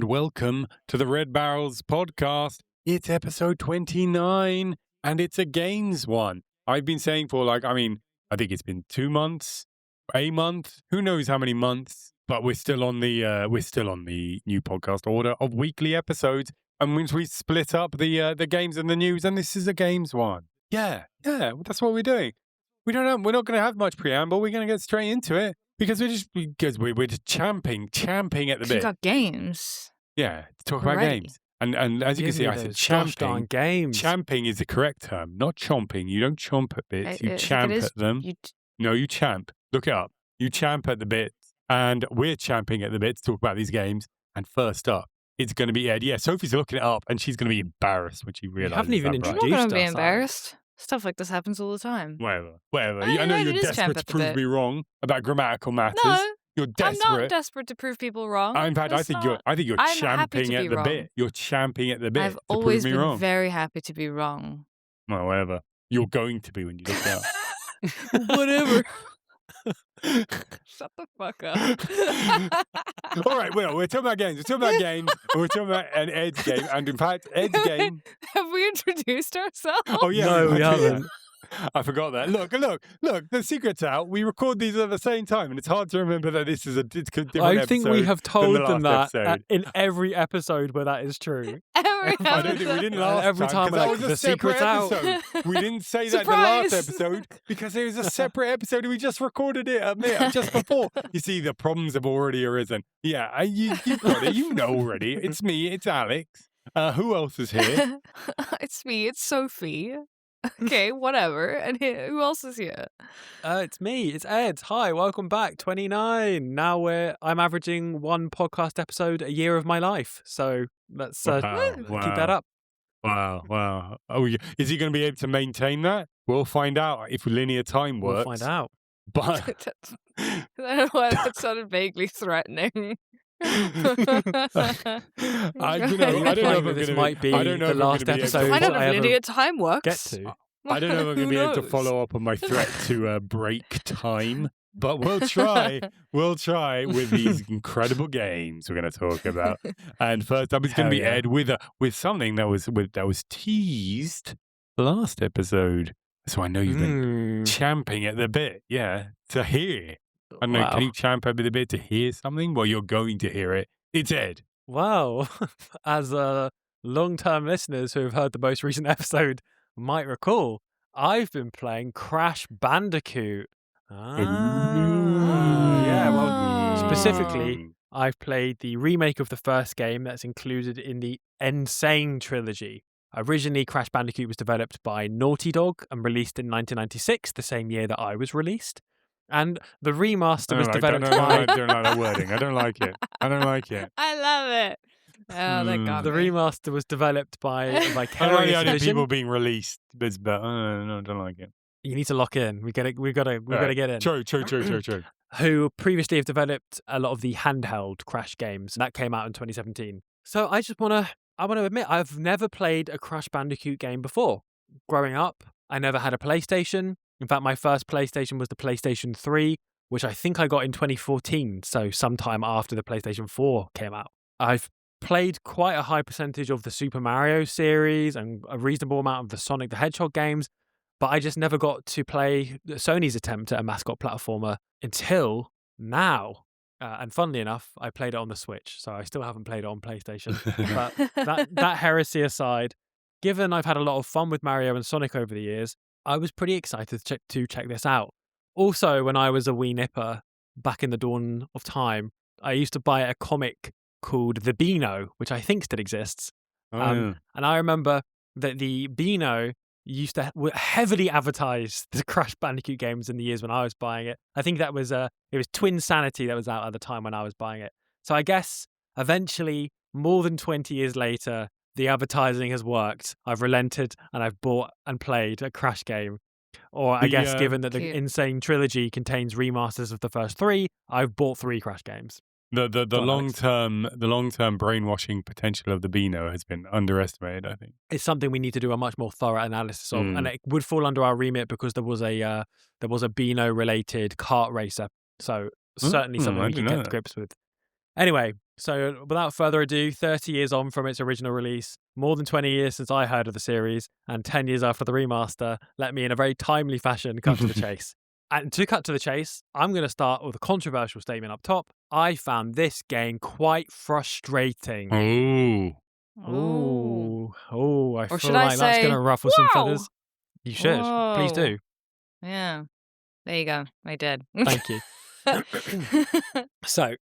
welcome to the Red Barrels podcast. It's episode 29, and it's a games one. I've been saying for I think it's been 2 months, a month, who knows how many months, but we're still on the new podcast order of weekly episodes. And once we split up the games and the news, and this is a games one. Yeah, that's what we're doing. We're not going to have much preamble. We're going to get straight into it because we're just champing at the bit. You got games. Yeah, to talk about games. And as you can see, I said champing. Games. Champing is the correct term, not chomping. You don't chomp at bits. You champ at them. No, you champ. Look it up. You champ at the bits. And we're champing at the bits to talk about these games. And first up, it's going to be Ed. Yeah, Sophie's looking it up, and she's going to be embarrassed when she realizes. You haven't even introduced us. I'm not going to be embarrassed. Stuff like this happens all the time. Whatever. I know you're desperate to prove me wrong about grammatical matters. No, you're desperate. I'm not desperate to prove people wrong. In fact, I think you're champing at the bit. You're champing at the bit. I've always been very happy to be wrong. Well, whatever. You're going to be when you look it up. Whatever. Shut the fuck up. All right, we're talking about games. We're talking about an Ed's game. And in fact, Ed's game... Have we introduced ourselves? Oh, yeah. No, we haven't. I forgot that. Look, the secret's out. We record these at the same time, and it's hard to remember that this is a different episode. I think we have told them that in every episode where that is true. I don't think we didn't last every time. That was a separate secret's episode. We didn't say that in the last episode because it was a separate episode. We just recorded it just before. You see, the problems have already arisen. Yeah, you've got it. You know already. It's me. It's Alex. Who else is here? It's me. It's Sophie. Okay, whatever. And who else is here? It's me. It's Ed. Hi, welcome back. 29. Now I'm averaging one podcast episode a year of my life. So let's keep that up. Wow. Oh, is he going to be able to maintain that? We'll find out if linear time works. We'll find out. But I don't know why that sounded vaguely threatening. I don't know if this might be the last episode. I don't know if linear time works. Get to. I don't know if I'm going to be able to follow up on my threat to break time, but we'll try. We'll try with these incredible games we're going to talk about. And first up is going to be Ed with something that was teased last episode. So I know you've been champing at the bit, to hear. I don't know, can you champ at the bit to hear something? Well, you're going to hear it. It's Ed. Wow. As long-term listeners who have heard the most recent episode might recall, I've been playing Crash Bandicoot. Specifically, I've played the remake of the first game that's included in the Insane trilogy. Originally, Crash Bandicoot was developed by Naughty Dog and released in 1996, the same year that I was released. And the remaster was developed by... I don't like that wording. I don't like it. I love it. Oh, thank God. The remaster was developed by Vicarious I don't like Vision. people being released, but no, I don't like it. You need to lock in. We've got to get in. True. Who previously have developed a lot of the handheld Crash games. That came out in 2017. So I want to admit, I've never played a Crash Bandicoot game before. Growing up, I never had a PlayStation. In fact, my first PlayStation was the PlayStation 3, which I think I got in 2014, so sometime after the PlayStation 4 came out. I've played quite a high percentage of the Super Mario series and a reasonable amount of the Sonic the Hedgehog games, but I just never got to play Sony's attempt at a mascot platformer until now. And funnily enough, I played it on the Switch, so I still haven't played it on PlayStation. But that heresy aside, given I've had a lot of fun with Mario and Sonic over the years, I was pretty excited to check this out. Also, when I was a wee nipper, back in the dawn of time, I used to buy a comic called The Beano, which I think still exists. And I remember that the Beano used to heavily advertise the Crash Bandicoot games in the years when I was buying it. I think that was it was Twin Sanity that was out at the time when I was buying it. So I guess eventually, more than 20 years later, the advertising has worked. I've relented and I've bought and played a Crash game. Or I guess given that the Insane trilogy contains remasters of the first 3, I've bought 3 Crash games. The long-term brainwashing potential of the Beano has been underestimated, I think. It's something we need to do a much more thorough analysis of, and it would fall under our remit because there was a Beano related kart racer. So certainly something we can get to grips with. Anyway, so without further ado, 30 years on from its original release, more than 20 years since I heard of the series, and 10 years after the remaster, let me in a very timely fashion cut to the chase. And to cut to the chase, I'm going to start with a controversial statement up top. I found this game quite frustrating. I Or feel should I like that's going say, to ruffle some "Whoa!" feathers. You should. Please Whoa. do. Yeah. There you go. I did. Thank you. So,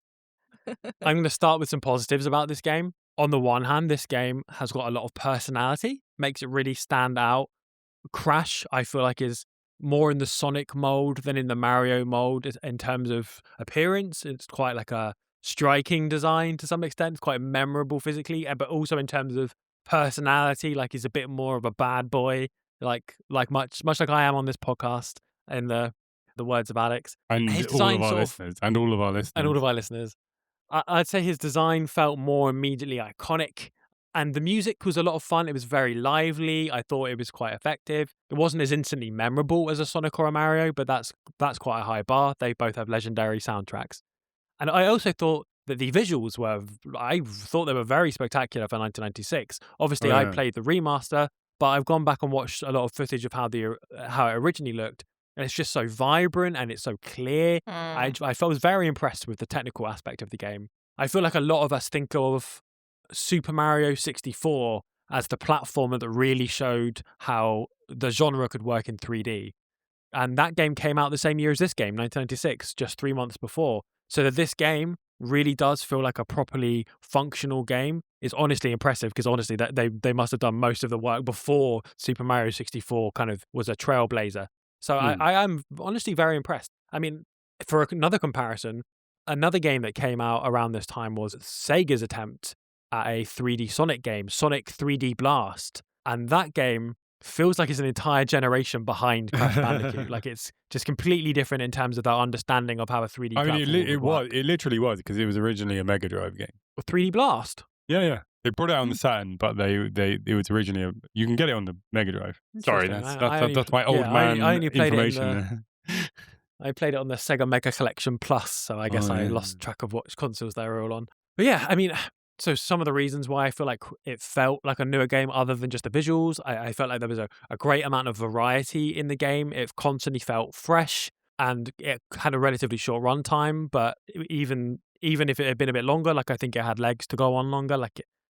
I'm going to start with some positives about this game. On the one hand, this game has got a lot of personality, makes it really stand out. Crash, I feel like, is more in the Sonic mold than in the Mario mold in terms of appearance. It's quite like a striking design to some extent. It's quite memorable physically, but also in terms of personality, like he's a bit more of a bad boy, like much like I am on this podcast, in the words of Alex. And His all design of our sort of- listeners. And all of our listeners. and all of our listeners. I'd say his design felt more immediately iconic, and the music was a lot of fun. It was very lively. I thought it was quite effective. It wasn't as instantly memorable as a Sonic or a Mario, but that's quite a high bar. They both have legendary soundtracks. And I also thought that the visuals I thought they were very spectacular for 1996. Obviously, I played the remaster, but I've gone back and watched a lot of footage of how it originally looked. And it's just so vibrant and it's so clear. I was very impressed with the technical aspect of the game. I feel like a lot of us think of Super Mario 64 as the platformer that really showed how the genre could work in 3D. And that game came out the same year as this game, 1996, just 3 months before. So that this game really does feel like a properly functional game is honestly impressive, because honestly, that they must have done most of the work before Super Mario 64 kind of was a trailblazer. So I am honestly very impressed. I mean, for another comparison, another game that came out around this time was Sega's attempt at a 3D Sonic game, Sonic 3D Blast. And that game feels like it's an entire generation behind Crash Bandicoot. Like it's just completely different in terms of their understanding of how a 3D platform would work. It literally was, because it was originally a Mega Drive game. 3D Blast? Yeah. They brought it out on the Saturn, but it was originally you can get it on the Mega Drive. Sorry, that's my old man I only played information. I played it on the Sega Mega Collection Plus, so I guess I lost track of what consoles they were all on. But yeah, I mean, so some of the reasons why I feel like it felt like a newer game, other than just the visuals, I felt like there was a great amount of variety in the game. It constantly felt fresh, and it had a relatively short runtime, but even if it had been a bit longer, like I think it had legs to go on longer.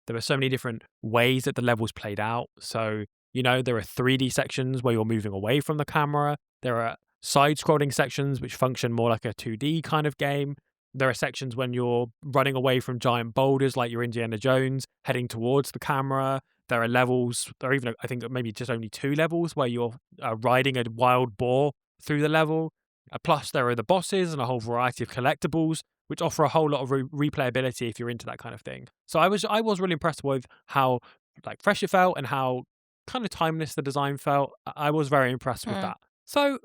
There were so many different ways that the levels played out. So, there are 3D sections where you're moving away from the camera. There are side-scrolling sections which function more like a 2D kind of game. There are sections when you're running away from giant boulders like you're Indiana Jones, heading towards the camera. There are levels, or even I think maybe just only 2 levels, where you're riding a wild boar through the level. Plus, there are the bosses and a whole variety of collectibles, which offer a whole lot of replayability if you're into that kind of thing. So I was really impressed with how fresh it felt and how kind of timeless the design felt. I was very impressed with that. So,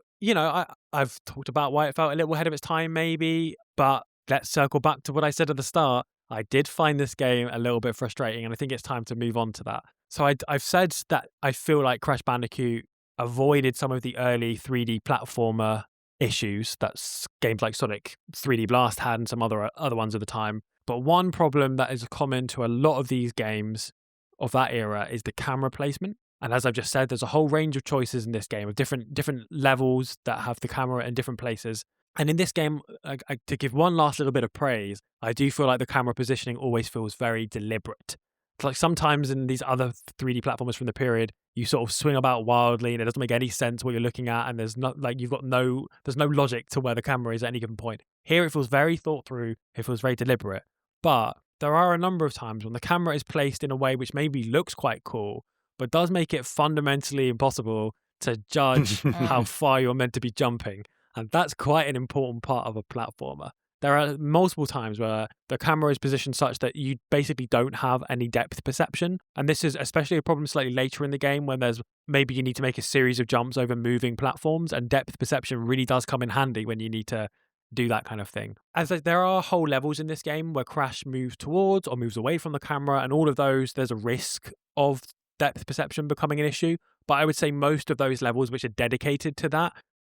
I've talked about why it felt a little ahead of its time maybe, but let's circle back to what I said at the start. I did find this game a little bit frustrating, and I think it's time to move on to that. So I've said that I feel like Crash Bandicoot avoided some of the early 3D platformer issues that games like Sonic 3D Blast had and some other ones at the time. But one problem that is common to a lot of these games of that era is the camera placement. And as I've just said, there's a whole range of choices in this game of different levels that have the camera in different places. And in this game, to give one last little bit of praise, I do feel like the camera positioning always feels very deliberate. It's like sometimes in these other 3D platformers from the period, you sort of swing about wildly and it doesn't make any sense what you're looking at, and there's no logic to where the camera is at any given point. Here it feels very thought through, it feels very deliberate. But there are a number of times when the camera is placed in a way which maybe looks quite cool, but does make it fundamentally impossible to judge how far you're meant to be jumping. And that's quite an important part of a platformer. There are multiple times where the camera is positioned such that you basically don't have any depth perception. And this is especially a problem slightly later in the game when maybe you need to make a series of jumps over moving platforms, and depth perception really does come in handy when you need to do that kind of thing. As there are whole levels in this game where Crash moves towards or moves away from the camera, and all of those, there's a risk of depth perception becoming an issue. But I would say most of those levels which are dedicated to that,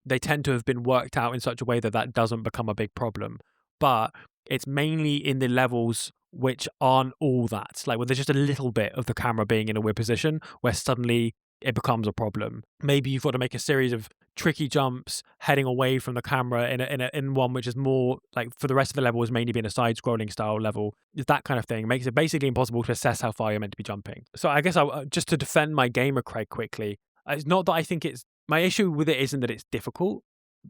they tend to have been worked out in such a way that doesn't become a big problem. But It's mainly in the levels which aren't all that. Like, when there's just a little bit of the camera being in a weird position where suddenly it becomes a problem. Maybe you've got to make a series of tricky jumps heading away from the camera in one which is more like, for the rest of the level has mainly been a side-scrolling style level. That kind of thing makes it basically impossible to assess how far you're meant to be jumping. So I guess just to defend my gamer cred quickly, it's not that I think my issue with it isn't that it's difficult.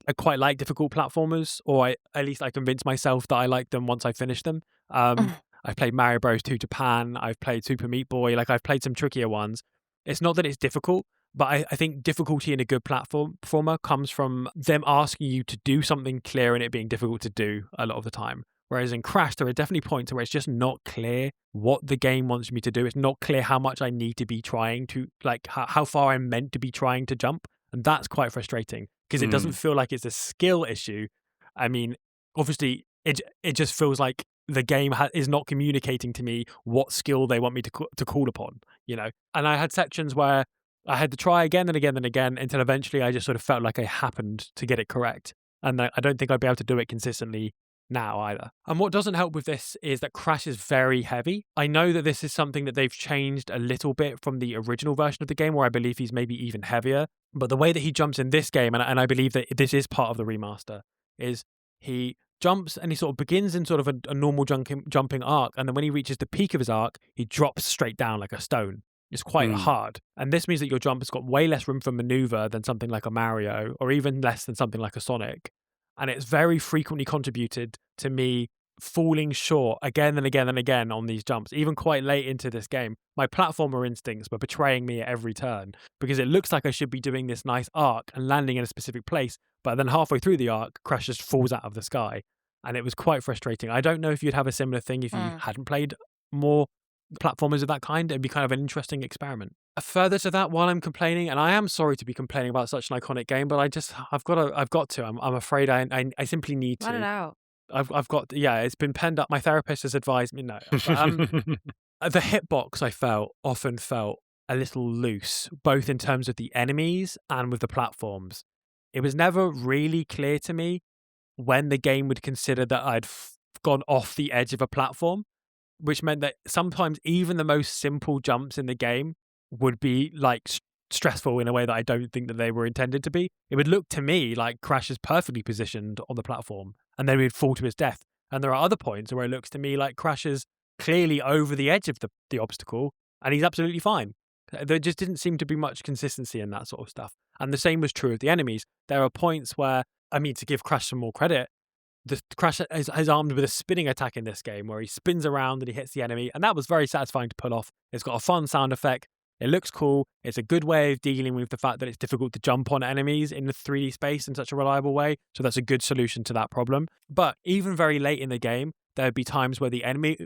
I quite like difficult platformers, or at least I convinced myself that I liked them once I finished them. I've played Mario Bros. 2 Japan, I've played Super Meat Boy, like I've played some trickier ones. It's not that it's difficult, but I think difficulty in a good platformer comes from them asking you to do something clear and it being difficult to do a lot of the time. Whereas in Crash, there are definitely points where it's just not clear what the game wants me to do. It's not clear how much I need to be trying to, like how far I'm meant to be trying to jump. And that's quite frustrating because it doesn't feel like it's a skill issue. I mean, obviously, it just feels like the game is not communicating to me what skill they want me to call upon, you know? And I had sections where I had to try again and again and again until eventually I just sort of felt like I happened to get it correct. And I don't think I'd be able to do it consistently now either. And what doesn't help with this is that Crash is very heavy. I know that this is something that they've changed a little bit from the original version of the game, where I believe he's maybe even heavier. But the way that he jumps in this game, and I believe that this is part of the remaster, is he jumps and he sort of begins in sort of a normal jumping arc, and then when he reaches the peak of his arc, he drops straight down like a stone. It's quite hard. And this means that your jump has got way less room for maneuver than something like a Mario, or even less than something like a Sonic. And it's very frequently contributed to me falling short again and again and again on these jumps. Even quite late into this game, my platformer instincts were betraying me at every turn, because it looks like I should be doing this nice arc and landing in a specific place, but then halfway through the arc, Crash just falls out of the sky. And it was quite frustrating. I don't know if you'd have a similar thing if you hadn't played more platformers of that kind. It'd be kind of an interesting experiment. Further to that, while I'm complaining, and I am sorry to be complaining about such an iconic game, but I've got to. I'm afraid I simply need to. Let it out. I've got, it's been penned up. My therapist has advised me no. The hitbox often felt a little loose, both in terms of the enemies and with the platforms. It was never really clear to me when the game would consider that I'd gone off the edge of a platform, which meant that sometimes even the most simple jumps in the game would be like stressful in a way that I don't think that they were intended to be. It would look to me like Crash is perfectly positioned on the platform, and then he'd fall to his death. And there are other points where it looks to me like Crash is clearly over the edge of the obstacle, and he's absolutely fine. There just didn't seem to be much consistency in that sort of stuff. And the same was true of the enemies. There are points where, I mean, to give Crash some more credit, the Crash is armed with a spinning attack in this game where he spins around and he hits the enemy, and that was very satisfying to pull off. It's got a fun sound effect. It looks cool. It's a good way of dealing with the fact that it's difficult to jump on enemies in the 3D space in such a reliable way. So that's a good solution to that problem. But even very late in the game, there would be times where the enemy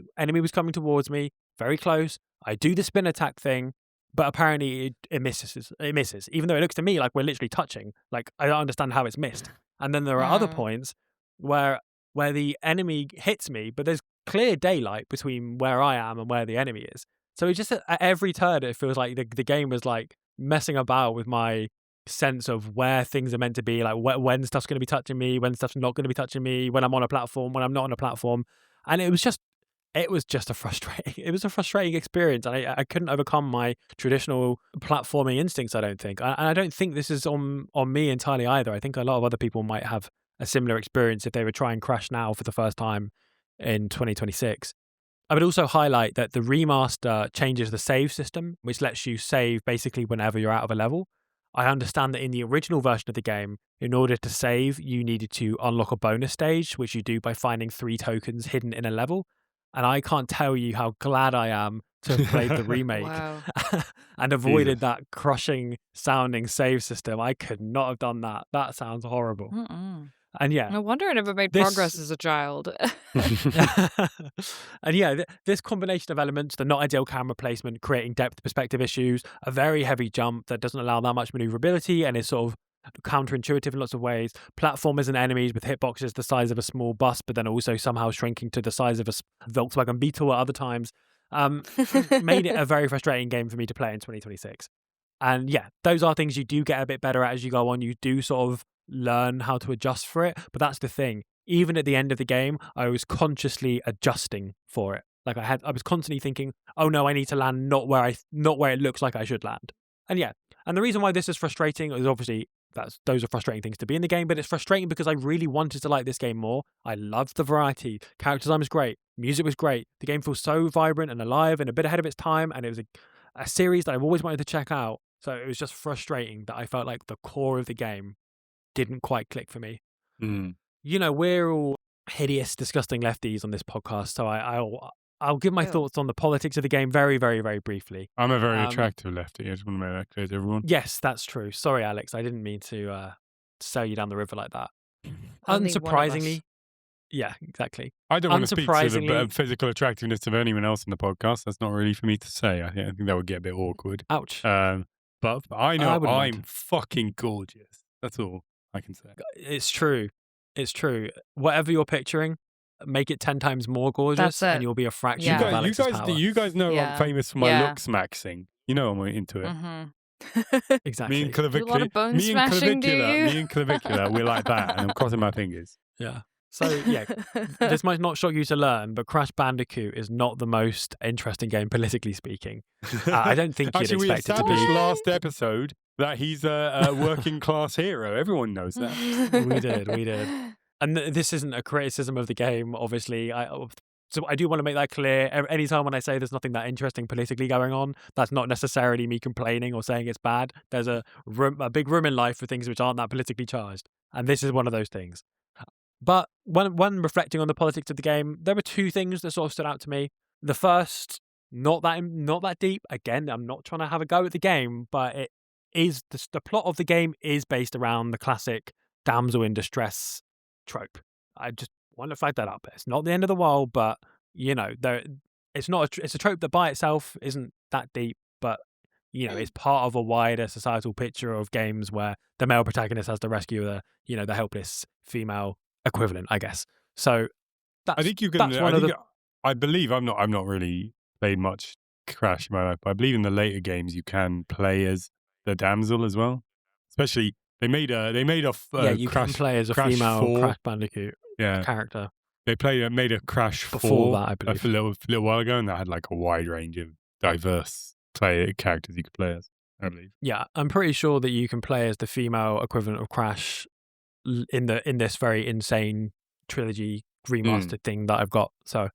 was coming towards me, very close. I do the spin attack thing, but apparently it misses. It misses, even though it looks to me like we're literally touching. Like, I don't understand how it's missed. And then there are other points where the enemy hits me, but there's clear daylight between where I am and where the enemy is. So it just, at every turn, it feels like the game was like messing about with my sense of where things are meant to be, like when stuff's going to be touching me, when stuff's not going to be touching me, when I'm on a platform, when I'm not on a platform. And it was just a frustrating experience. And I couldn't overcome my traditional platforming instincts, I don't think. And I don't think this is on me entirely either. I think a lot of other people might have a similar experience if they were trying Crash now for the first time in 2026. I would also highlight that the remaster changes the save system, which lets you save basically whenever you're out of a level. I understand that in the original version of the game, in order to save, you needed to unlock a bonus stage, which you do by finding 3 tokens hidden in a level. And I can't tell you how glad I am to have played the remake and avoided that crushing sounding save system. I could not have done that. That sounds horrible. And yeah, no wonder I never made progress as a child. And yeah, this combination of elements, the not ideal camera placement, creating depth perspective issues, a very heavy jump that doesn't allow that much maneuverability and is sort of counterintuitive in lots of ways, platformers and enemies with hitboxes the size of a small bus, but then also somehow shrinking to the size of a Volkswagen Beetle at other times, made it a very frustrating game for me to play in 2026. And yeah, those are things you do get a bit better at as you go on. You do sort of learn how to adjust for it, but that's the thing. even at the end of the game, I was consciously adjusting for it. Like I was constantly thinking, oh no, I need to land not where it looks like I should land. And yeah, and the reason why this is frustrating is obviously those are frustrating things to be in the game, but it's frustrating because I really wanted to like this game more. I loved the variety. Character design was great. Music was great. The game feels so vibrant and alive and a bit ahead of its time, and it was a series that I've always wanted to check out. So it was just frustrating that I felt like the core of the game didn't quite click for me. Mm. You know, we're all hideous, disgusting lefties on this podcast, so I'll give my Ew. thoughts on the politics of the game very, very, very briefly. I'm a very attractive lefty. I just want to make that clear to everyone. Yes, that's true. Sorry, Alex. I didn't mean to sail you down the river like that. Only one of us. Unsurprisingly, yeah, exactly. I don't want to speak to the Unsurprisingly- physical attractiveness of anyone else in the podcast. That's not really for me to say. I think that would get a bit awkward. Ouch. But I know I wouldn't I'm mind. fucking gorgeous. That's all I can say. It's true. It's true. Whatever you're picturing, make it 10 times more gorgeous, That's it. and you'll be a fraction Yeah. of Alex's power. You guys know I'm Yeah. famous for my Yeah. looks maxing. You know I'm into it. Mm-hmm. Exactly. Me and Do a lot of bone smashing, do you? Me and Clavicula, we're like that, and I'm crossing my fingers. Yeah. So, yeah, this might not shock you to learn, but Crash Bandicoot is not the most interesting game, politically speaking. I don't think you'd Actually, we expect it to established be. last episode that he's a working class hero. Everyone knows that. We did. And this isn't a criticism of the game, obviously. So I do want to make that clear. Anytime when I say there's nothing that interesting politically going on, that's not necessarily me complaining or saying it's bad. There's a big room in life for things which aren't that politically charged. And this is one of those things. But when reflecting on the politics of the game, there were two things that sort of stood out to me. The first, not that deep. Again, I'm not trying to have a go at the game, but it is the plot of the game is based around the classic damsel in distress trope. I just want to flag that up. It's not the end of the world, but you know, it's not. It's a trope that by itself isn't that deep, but you know, it's part of a wider societal picture of games where the male protagonist has to rescue the helpless female equivalent, I guess. So that's, I think you can. That's one of the. I believe I'm not really played much Crash in my life, but I believe in the later games you can play as the damsel as well. Especially they made a You Crash, can play as a Crash female 4. Crash Bandicoot Yeah, character. they made a Crash Before 4 that, I believe. a little while ago, and that had like a wide range of diverse characters you could play as. I believe. Yeah, I'm pretty sure that you can play as the female equivalent of Crash in this very insane trilogy remastered thing that I've got. So,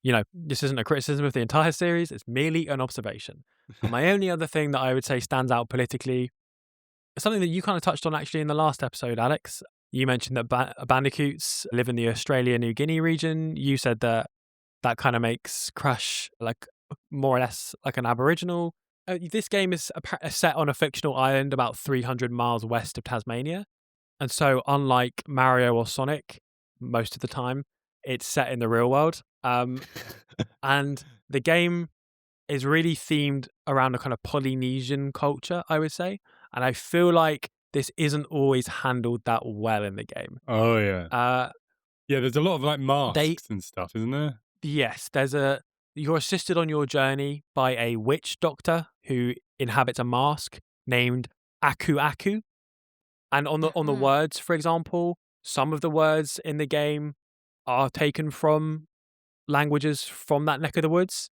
you know, this isn't a criticism of the entire series. It's merely an observation. And my only other thing that I would say stands out politically, something that you kind of touched on actually in the last episode, Alex. You mentioned that bandicoots live in the Australia-New Guinea region. You said that kind of makes Crash like more or less like an Aboriginal. This game is set on a fictional island about 300 miles west of Tasmania. And so unlike Mario or Sonic, most of the time, it's set in the real world. And the game is really themed around a kind of Polynesian culture, I would say. And I feel like this isn't always handled that well in the game. Oh yeah. Yeah, there's a lot of like masks and stuff, isn't there? Yes, you're assisted on your journey by a witch doctor who inhabits a mask named Aku Aku. And on the words, for example, some of the words in the game are taken from languages from that neck of the woods.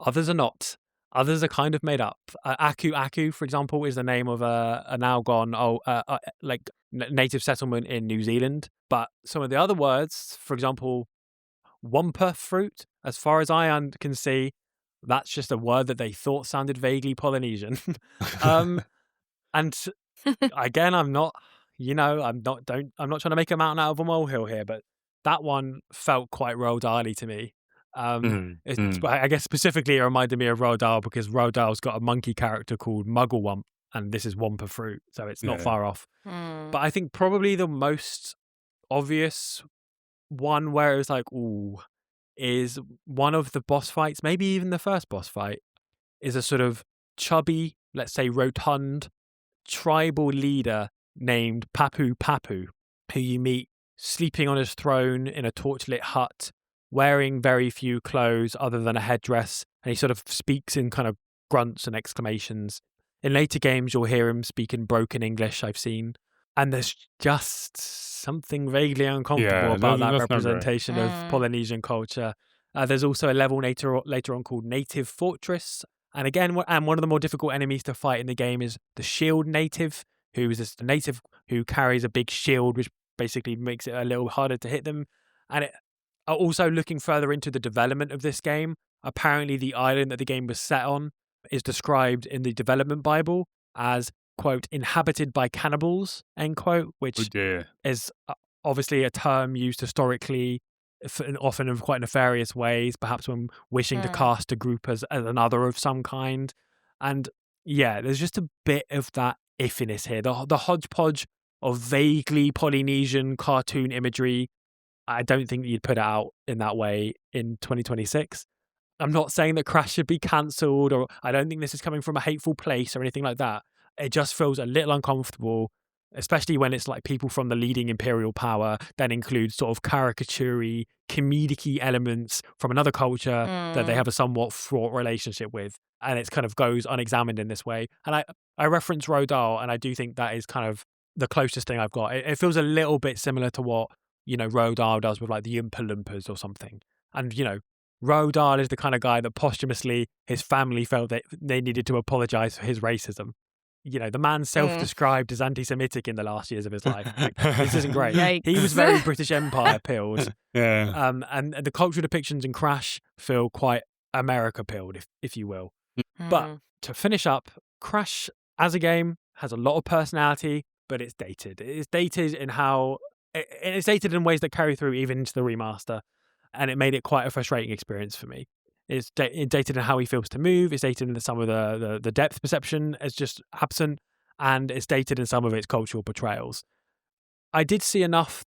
Others are not. Others are kind of made up. Aku Aku, for example, is the name of a now gone native settlement in New Zealand. But some of the other words, for example, wampa fruit, as far as I can see, that's just a word that they thought sounded vaguely Polynesian. And again, I'm not trying to make a mountain out of a molehill here, but that one felt quite Roald Dahl-y to me. I guess specifically it reminded me of Roald Dahl because Roald Dahl's got a monkey character called Mugglewump, and this is Wampa fruit, so it's not far off. But I think probably the most obvious one where it was like, ooh, is one of the boss fights, maybe even the first boss fight, is a sort of chubby, let's say rotund, tribal leader named Papu Papu, who you meet sleeping on his throne in a torchlit hut, wearing very few clothes other than a headdress, and he sort of speaks in kind of grunts and exclamations. In later games, you'll hear him speak in broken English, I've seen. And there's just something vaguely uncomfortable Yeah, about that that's not great. representation of Polynesian culture. There's also a level later on called Native Fortress. And again, one of the more difficult enemies to fight in the game is the Shield Native, who is a native who carries a big shield, which basically makes it a little harder to hit them. And also looking further into the development of this game, apparently the island that the game was set on is described in the development Bible as, quote, inhabited by cannibals, end quote, Oh which dear. is obviously a term used historically, often in quite nefarious ways, perhaps when wishing to cast a group as another of some kind. And yeah, there's just a bit of that iffiness here. The hodgepodge of vaguely Polynesian cartoon imagery, I don't think you'd put it out in that way in 2026. I'm not saying that Crash should be cancelled, or I don't think this is coming from a hateful place or anything like that. It just feels a little uncomfortable, especially when it's like people from the leading imperial power then include sort of caricature-y, comedic-y elements from another culture that they have a somewhat fraught relationship with. And it kind of goes unexamined in this way. And I reference Roald Dahl, and I do think that is kind of the closest thing I've got. It feels a little bit similar to what, Roald Dahl does with like the Oompa Loompas or something. And, Roald Dahl is the kind of guy that posthumously his family felt that they needed to apologize for his racism. The man self-described as anti-Semitic in the last years of his life. Like, this isn't great. Yikes. He was very British Empire pilled. Yeah. And the cultural depictions in Crash feel quite America pilled, if you will. But to finish up, Crash as a game has a lot of personality, but it's dated. It's dated in how it's dated in ways that carry through even into the remaster, and it made it quite a frustrating experience for me. It's dated in how he feels to move. It's dated in some of the depth perception is just absent, and it's dated in some of its cultural portrayals. I did see enough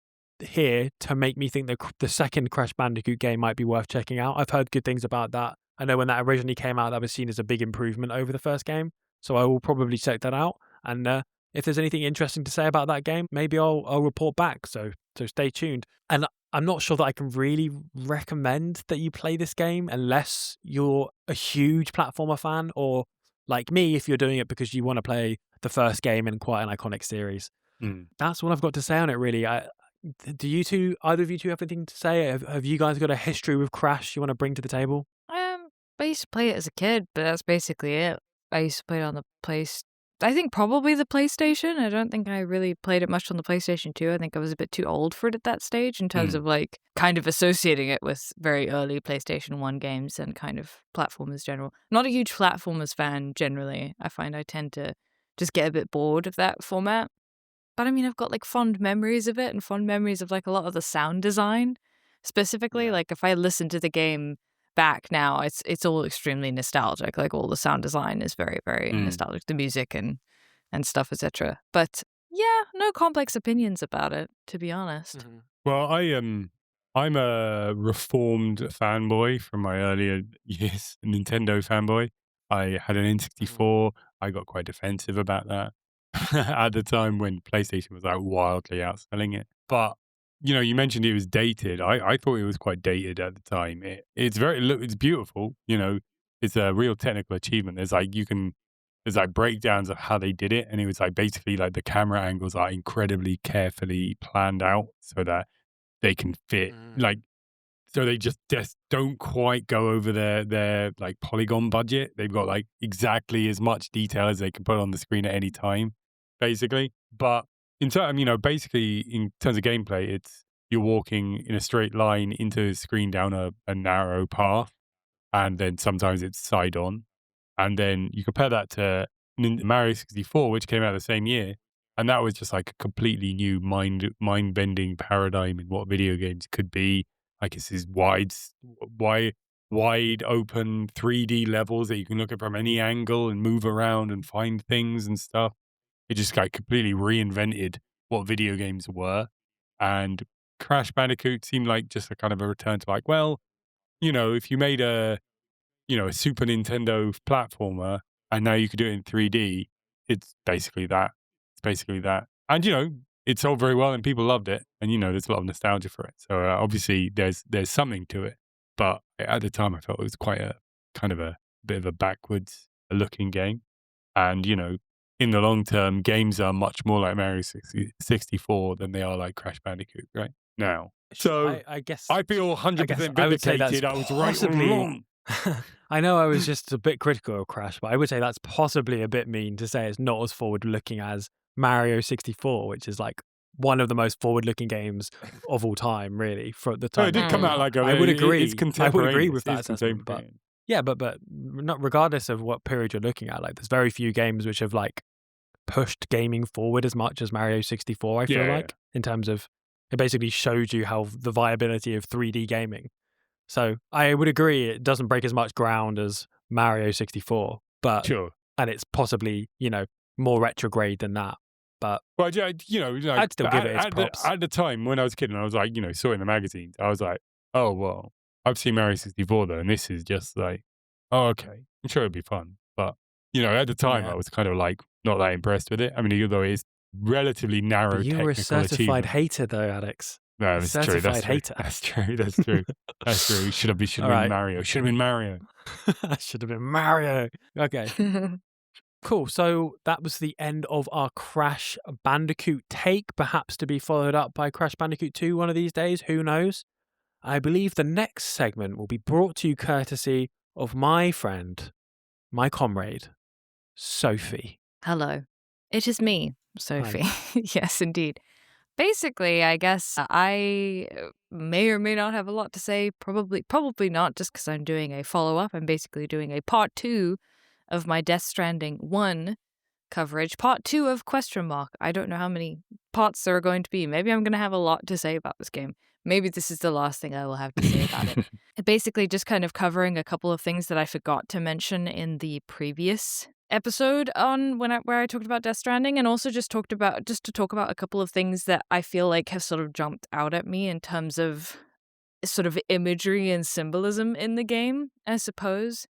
here to make me think that the second Crash Bandicoot game might be worth checking out. I've heard good things about that. I know when that originally came out, that was seen as a big improvement over the first game, so I will probably check that out. And if there's anything interesting to say about that game, maybe I'll report back. So stay tuned. And I'm not sure that I can really recommend that you play this game unless you're a huge platformer fan, or like me, if you're doing it because you want to play the first game in quite an iconic series. That's what I've got to say on it, really. Do you two, either of you two, have anything to say? Have you guys got a history with Crash you want to bring to the table? I used to play it as a kid, but that's basically it. I used to play it on the I think probably the PlayStation. I don't think I really played it much on the PlayStation 2. I think I was a bit too old for it at that stage in terms of like kind of associating it with very early PlayStation 1 games and kind of platformers general. Not a huge platformers fan generally. I find I tend to just get a bit bored of that format. But I mean, I've got like fond memories of it and fond memories of like a lot of the sound design. Specifically, like if I listen to the game back now, it's all extremely nostalgic. Like all the sound design is very, very nostalgic, the music and stuff, etc. But yeah, no complex opinions about it, to be honest. Well, I'm a reformed fanboy from my earlier years, a Nintendo fanboy. I had an N64. I got quite defensive about that at the time when PlayStation was like wildly outselling it. But you mentioned it was dated. I thought it was quite dated at the time. It's beautiful. It's a real technical achievement. There's like breakdowns of how they did it, and it was like basically like the camera angles are incredibly carefully planned out so that they can fit so they just don't quite go over their like polygon budget. They've got like exactly as much detail as they can put on the screen at any time, basically. But in terms, basically in terms of gameplay, you're walking in a straight line into the screen down a narrow path, and then sometimes it's side on. And then you compare that to Mario 64, which came out the same year, and that was just like a completely new mind-bending paradigm in what video games could be. Like it's these wide open 3D levels that you can look at from any angle and move around and find things and stuff. It just like completely reinvented what video games were. And Crash Bandicoot seemed like just a kind of a return to like, well, if you made a Super Nintendo platformer and now you could do it in 3D, it's basically that. And, it sold very well and people loved it. And, there's a lot of nostalgia for it. So obviously there's something to it. But at the time I felt it was quite a kind of a bit of a backwards looking game. And, in the long term, games are much more like Mario 64 than they are like Crash Bandicoot right now. So I guess I feel 100% I would say that's vindicated. I was right all possibly. along. I know I was just a bit critical of Crash, but I would say that's possibly a bit mean to say it's not as forward-looking as Mario 64, which is like one of the most forward-looking games of all time, really, for the Oh, time. it did come out like I would agree. It's I contemporaneous. would agree with that It's assessment, but contemporaneous. yeah, but not regardless of what period you're looking at, like there's very few games which have like pushed gaming forward as much as Mario 64. I feel like in terms of it basically showed you how the viability of 3D gaming. So I would agree it doesn't break as much ground as Mario 64, but Sure. and it's possibly, more retrograde than that. But Well, like, I'd still give it its props. At the time when I was a kid and I was like, saw it in the magazines, I was like, oh, well, I've seen Mario 64 though, and this is just like, oh, okay, I'm sure it'd be fun. But, at the time, Yeah. I was kind of like not that impressed with it. I mean, although it's relatively narrow you technical were a certified achievement. hater though, Alex. No, that's true. Certified hater. That's true. That's true. That's true. Should have been Alright. Mario. Should have been Mario. Should have been Mario. Okay. Cool. So that was the end of our Crash Bandicoot take, perhaps to be followed up by Crash Bandicoot 2 one of these days. Who knows? I believe the next segment will be brought to you courtesy of my friend, my comrade, Sophie. Hello. It is me, Sophie. Yes, indeed. Basically, I guess I may or may not have a lot to say. Probably not, just because I'm doing a follow-up. I'm basically doing a part 2 of my Death Stranding 1 coverage. Part 2 of ? I don't know how many parts there are going to be. Maybe I'm going to have a lot to say about this game. Maybe this is the last thing I will have to say about it. Basically, just kind of covering a couple of things that I forgot to mention in the previous episode on where I talked about Death Stranding, and also just to talk about a couple of things that I feel like have sort of jumped out at me in terms of sort of imagery and symbolism in the game, I suppose.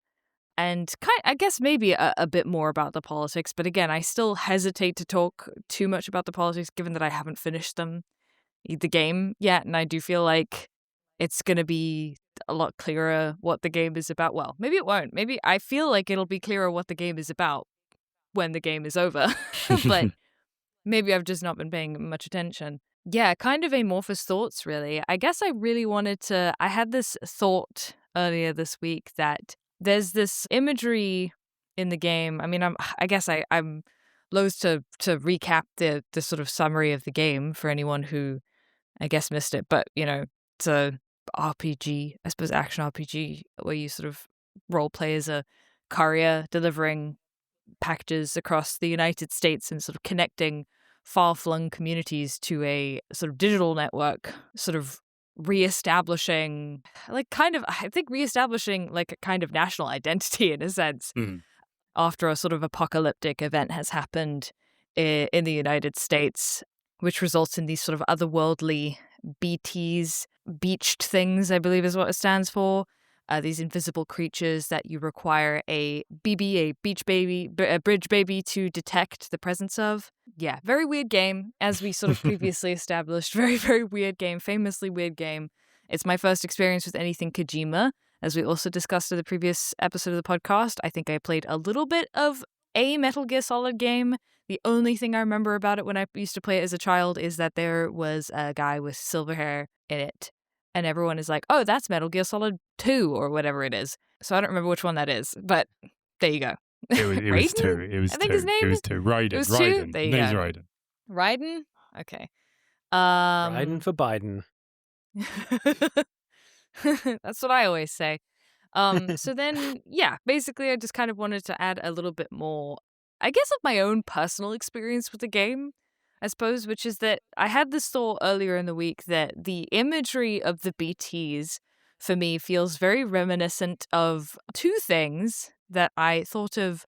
And I guess maybe a bit more about the politics, but again, I still hesitate to talk too much about the politics given that I haven't finished the game yet, and I do feel like it's going to be a lot clearer what the game is about. Well, maybe it won't. Maybe I feel like it'll be clearer what the game is about when the game is over. But maybe I've just not been paying much attention. Yeah, kind of amorphous thoughts, really. I guess I had this thought earlier this week that there's this imagery in the game. I mean, I'm loath to recap the sort of summary of the game for anyone who, I guess, missed it. But, it's a RPG, I suppose, action RPG, where you sort of role play as a courier delivering packages across the United States and sort of connecting far-flung communities to a sort of digital network, sort of reestablishing like a kind of national identity in a sense after a sort of apocalyptic event has happened in the United States, which results in these sort of otherworldly BTs, beached things, I believe is what it stands for. These invisible creatures that you require a bridge baby to detect the presence of. Yeah, very weird game, as we sort of previously established. Very, very weird game, famously weird game. It's my first experience with anything Kojima, as we also discussed in the previous episode of the podcast. I think I played a little bit of a Metal Gear Solid game. The only thing I remember about it when I used to play it as a child is that there was a guy with silver hair in it. And everyone is like, oh, that's Metal Gear Solid 2 or whatever it is. So I don't remember which one that is, but there you go. It was 2. I think his name It was 2. Raiden. It was Raiden. 2? There you Name's go. Raiden. Raiden? Okay. Raiden for Biden. That's what I always say. So then, yeah, basically I just kind of wanted to add a little bit more, I guess, of my own personal experience with the game, I suppose, which is that I had this thought earlier in the week that the imagery of the BTs for me feels very reminiscent of two things that I thought of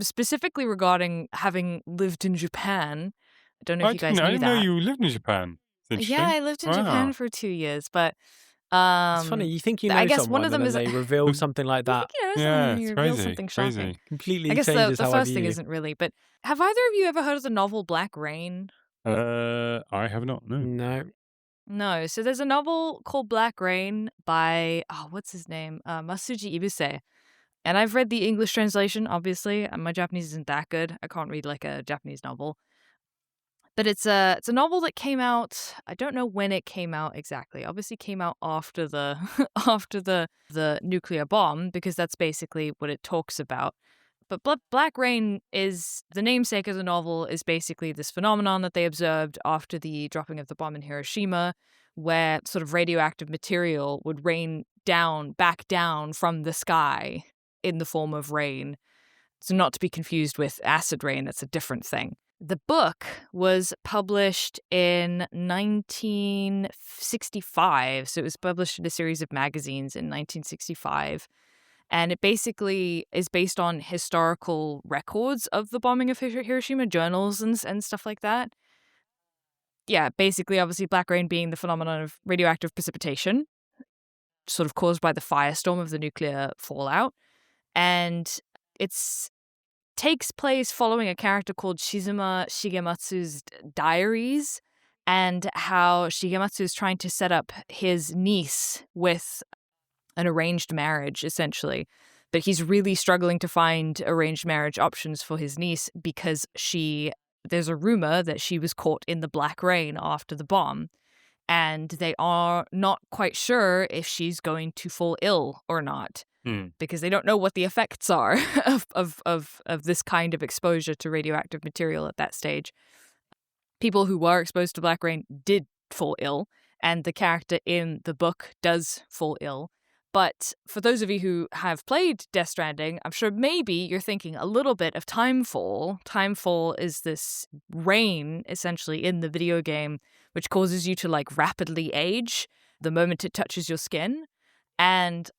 specifically regarding having lived in Japan. I don't know if you guys knew that. I didn't know you lived in Japan. Yeah, I lived in Japan for 2 years, but it's funny. You think you know I guess someone, one of them and is then they reveal something like that. It's crazy. Something shocking. Completely I guess changes the how I first view thing you. isn't really, but have either of you ever heard of the novel Black Rain? I have not. No. No. No. So there's a novel called Black Rain by what's his name? Masuji Ibuse. And I've read the English translation, obviously. My Japanese isn't that good. I can't read like a Japanese novel. But it's a novel that came out. I don't know when it came out exactly. Obviously came out after the after the nuclear bomb, because that's basically what it talks about. But Black Rain is the namesake of the novel, is basically this phenomenon that they observed after the dropping of the bomb in Hiroshima, where sort of radioactive material would rain back down from the sky in the form of rain. So not to be confused with acid rain, that's a different thing. The book was published in 1965, so it was published in a series of magazines in 1965. And it basically is based on historical records of the bombing of Hiroshima, journals and stuff like that. Yeah, basically, obviously, Black Rain being the phenomenon of radioactive precipitation, sort of caused by the firestorm of the nuclear fallout. And it's takes place following a character called Shizuma Shigematsu's diaries, and how Shigematsu is trying to set up his niece with an arranged marriage, essentially. But he's really struggling to find arranged marriage options for his niece because there's a rumor that she was caught in the Black Rain after the bomb, and they are not quite sure if she's going to fall ill or not. Because they don't know what the effects are of this kind of exposure to radioactive material at that stage. People who were exposed to Black Rain did fall ill, and the character in the book does fall ill. But for those of you who have played Death Stranding, I'm sure maybe you're thinking a little bit of Timefall. Timefall is this rain, essentially, in the video game, which causes you to, like, rapidly age the moment it touches your skin. And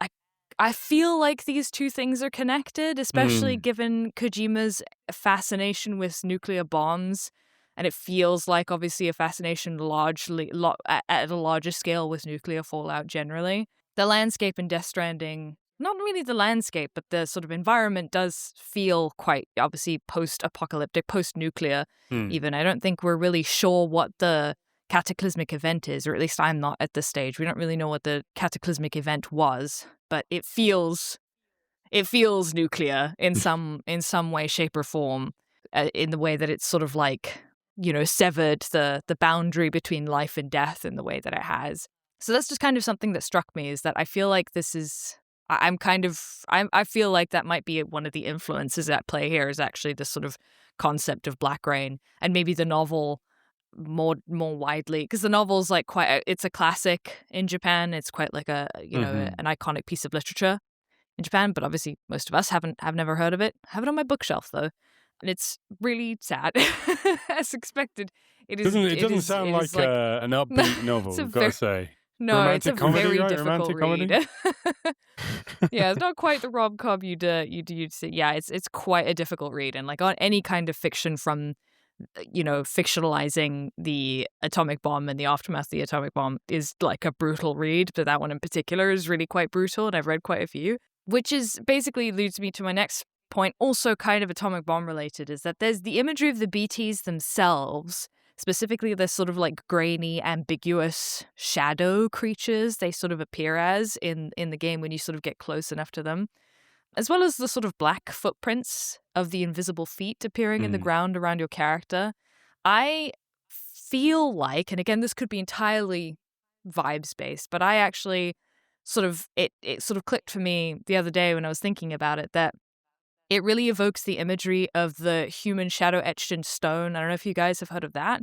I feel like these two things are connected, especially given Kojima's fascination with nuclear bombs. And it feels like, obviously, a fascination at a larger scale with nuclear fallout generally. The landscape in Death Stranding, not really the landscape, but the sort of environment does feel quite, obviously, post-apocalyptic, post-nuclear even. I don't think we're really sure what the cataclysmic event is, or at least I'm not at this stage. We don't really know what the cataclysmic event was, but it feels nuclear in some way, shape, or form, in the way that it's sort of like, severed the boundary between life and death in the way that it has. So that's just kind of something that struck me, is that I feel like I feel like that might be one of the influences at play here, is actually this sort of concept of Black Rain, and maybe the novel more widely, because the novel's like it's a classic in Japan. It's quite like an iconic piece of literature in Japan, but obviously most of us have never heard of it. I have it on my bookshelf though, and it's really sad. As expected. It doesn't sound like an upbeat novel, I've got to say. No, romantic it's a comedy, very right? difficult Romantic read. comedy? Yeah, it's not quite the rom-com you'd see. Yeah, it's quite a difficult read, and like on any kind of fiction from, fictionalizing the atomic bomb and the aftermath of the atomic bomb is like a brutal read, but that one in particular is really quite brutal, and I've read quite a few, which is basically leads me to my next point, also kind of atomic bomb related, is that there's the imagery of the BTs themselves, specifically the sort of like grainy, ambiguous shadow creatures they sort of appear as in the game when you sort of get close enough to them, as well as the sort of black footprints of the invisible feet appearing in the ground around your character. I feel like, and again, this could be entirely vibes-based, but I actually it sort of clicked for me the other day when I was thinking about it, that it really evokes the imagery of the human shadow etched in stone. I don't know if you guys have heard of that.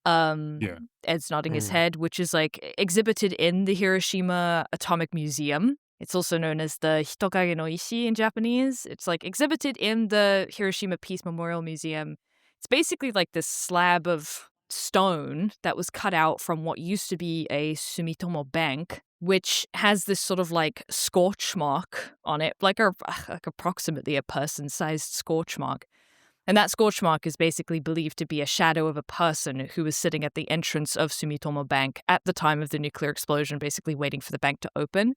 Yeah. Ed's nodding his head, which is like exhibited in the Hiroshima Atomic Museum. It's also known as the Hitokage no Ishi in Japanese. It's like exhibited in the Hiroshima Peace Memorial Museum. It's basically like this slab of stone that was cut out from what used to be a Sumitomo bank, which has this sort of like scorch mark on it, like approximately a person-sized scorch mark. And that scorch mark is basically believed to be a shadow of a person who was sitting at the entrance of Sumitomo Bank at the time of the nuclear explosion, basically waiting for the bank to open.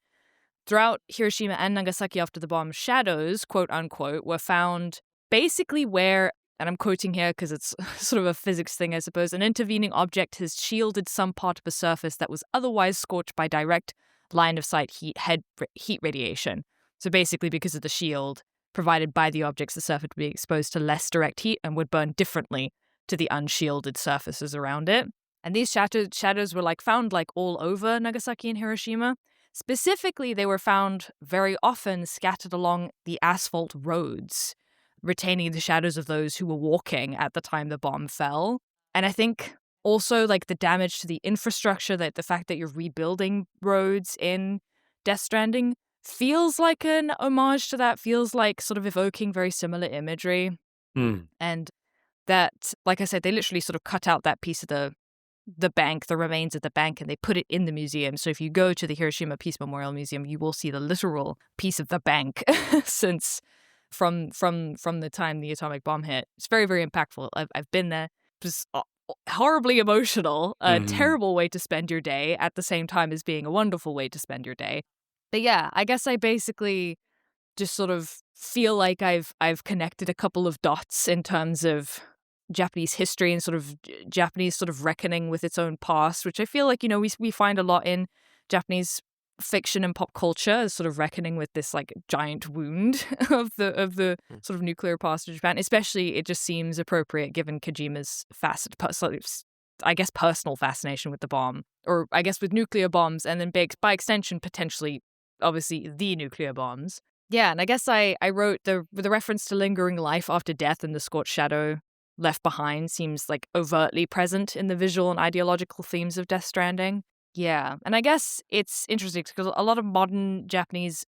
Throughout Hiroshima and Nagasaki after the bomb, shadows, quote unquote, were found basically where, and I'm quoting here because it's sort of a physics thing, I suppose, an intervening object has shielded some part of a surface that was otherwise scorched by direct line of sight heat radiation. So basically, because of the shield provided by the objects, the surface would be exposed to less direct heat and would burn differently to the unshielded surfaces around it. And these shadows were found all over Nagasaki and Hiroshima. Specifically, they were found very often scattered along the asphalt roads, retaining the shadows of those who were walking at the time the bomb fell. And I think also the damage to the infrastructure, that the fact that you're rebuilding roads in Death Stranding feels like an homage to that, feels like sort of evoking very similar imagery. And that, like I said, they literally sort of cut out that piece of the bank, the remains of the bank, and they put it in the museum. So if you go to the Hiroshima Peace Memorial Museum, you will see the literal piece of the bank since from the time the atomic bomb hit. It's very, very impactful. I've been there. It was horribly emotional, a terrible way to spend your day at the same time as being a wonderful way to spend your day. But yeah, I guess I basically just sort of feel like I've connected a couple of dots in terms of Japanese history and sort of Japanese sort of reckoning with its own past, which I feel like, we find a lot in Japanese fiction and pop culture, as sort of reckoning with this giant wound of the sort of nuclear past of Japan. Especially, it just seems appropriate given Kojima's personal fascination with the bomb, or I guess with nuclear bombs, and then by extension, potentially, obviously, the nuclear bombs. Yeah, and I guess I wrote the reference to lingering life after death and the scorched shadow left behind seems overtly present in the visual and ideological themes of Death Stranding. Yeah, and I guess it's interesting because a lot of modern Japanese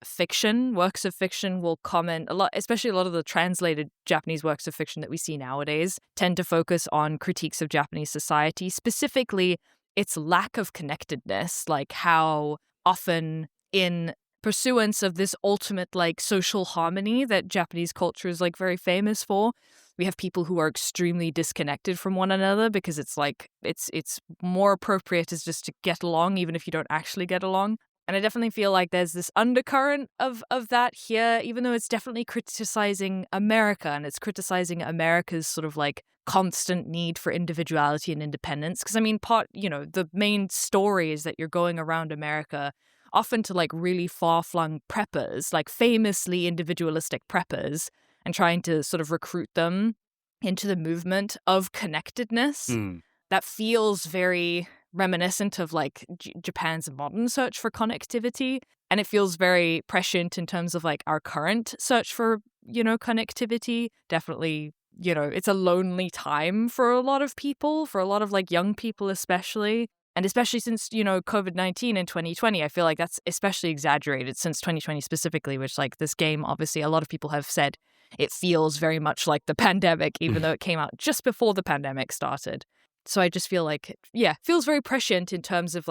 works of fiction will comment a lot, especially a lot of the translated Japanese works of fiction that we see nowadays tend to focus on critiques of Japanese society, specifically its lack of connectedness, how often in pursuance of this ultimate social harmony that Japanese culture is very famous for, we have people who are extremely disconnected from one another because it's it's more appropriate is just to get along even if you don't actually get along. And I definitely feel like there's this undercurrent of that here, even though it's definitely criticizing America, and it's criticizing America's sort of constant need for individuality and independence. Because the main story is that you're going around America often to really far-flung preppers, famously individualistic preppers, and trying to sort of recruit them into the movement of connectedness. That feels very reminiscent of Japan's modern search for connectivity, and it feels very prescient in terms of our current search for connectivity. Definitely, it's a lonely time for a lot of people, for a lot of young people especially. And especially since, COVID-19 in 2020, I feel like that's especially exaggerated since 2020 specifically, which this game, obviously, a lot of people have said it feels very much like the pandemic, even though it came out just before the pandemic started. So I just feel it feels very prescient in terms of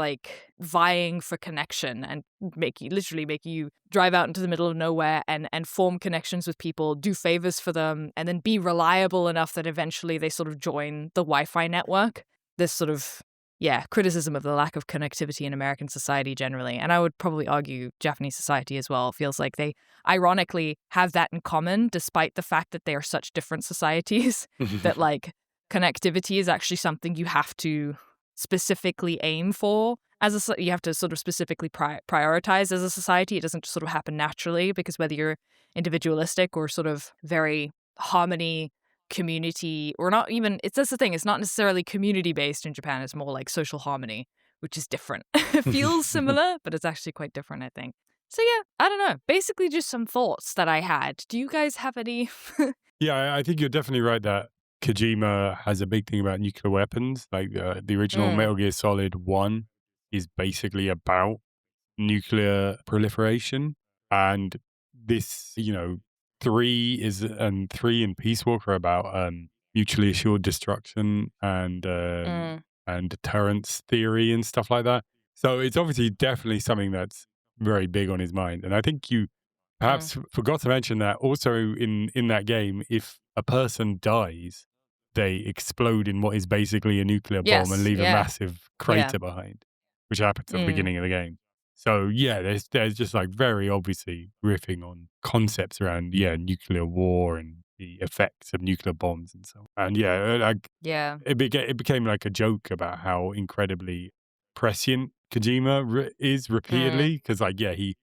vying for connection and literally making you drive out into the middle of nowhere and form connections with people, do favors for them, and then be reliable enough that eventually they sort of join the Wi-Fi network. This sort of criticism of the lack of connectivity in American society generally. And I would probably argue Japanese society as well. It feels like they ironically have that in common, despite the fact that they are such different societies, that connectivity is actually something you have to specifically aim for. You have to sort of specifically prioritize as a society. It doesn't just sort of happen naturally, because whether you're individualistic or sort of very harmony, community, or not even, that's the thing, it's not necessarily community based in Japan, it's more social harmony, which is different. It feels similar, but it's actually quite different, I think. So yeah, I don't know, basically just some thoughts that I had. Do you guys have any? Yeah, I think you're definitely right that Kojima has a big thing about nuclear weapons. The original Metal Gear Solid 1 is basically about nuclear proliferation, and this 3 and Peace Walker are about mutually assured destruction and deterrence theory and stuff like that. So it's obviously definitely something that's very big on his mind. And I think you perhaps forgot to mention that also in that game, if a person dies, they explode in what is basically a nuclear bomb and leave a massive crater behind, which happens at the beginning of the game. So yeah, there's just very obviously riffing on concepts around nuclear war and the effects of nuclear bombs and so on. And it became a joke about how incredibly prescient Kojima is repeatedly, because he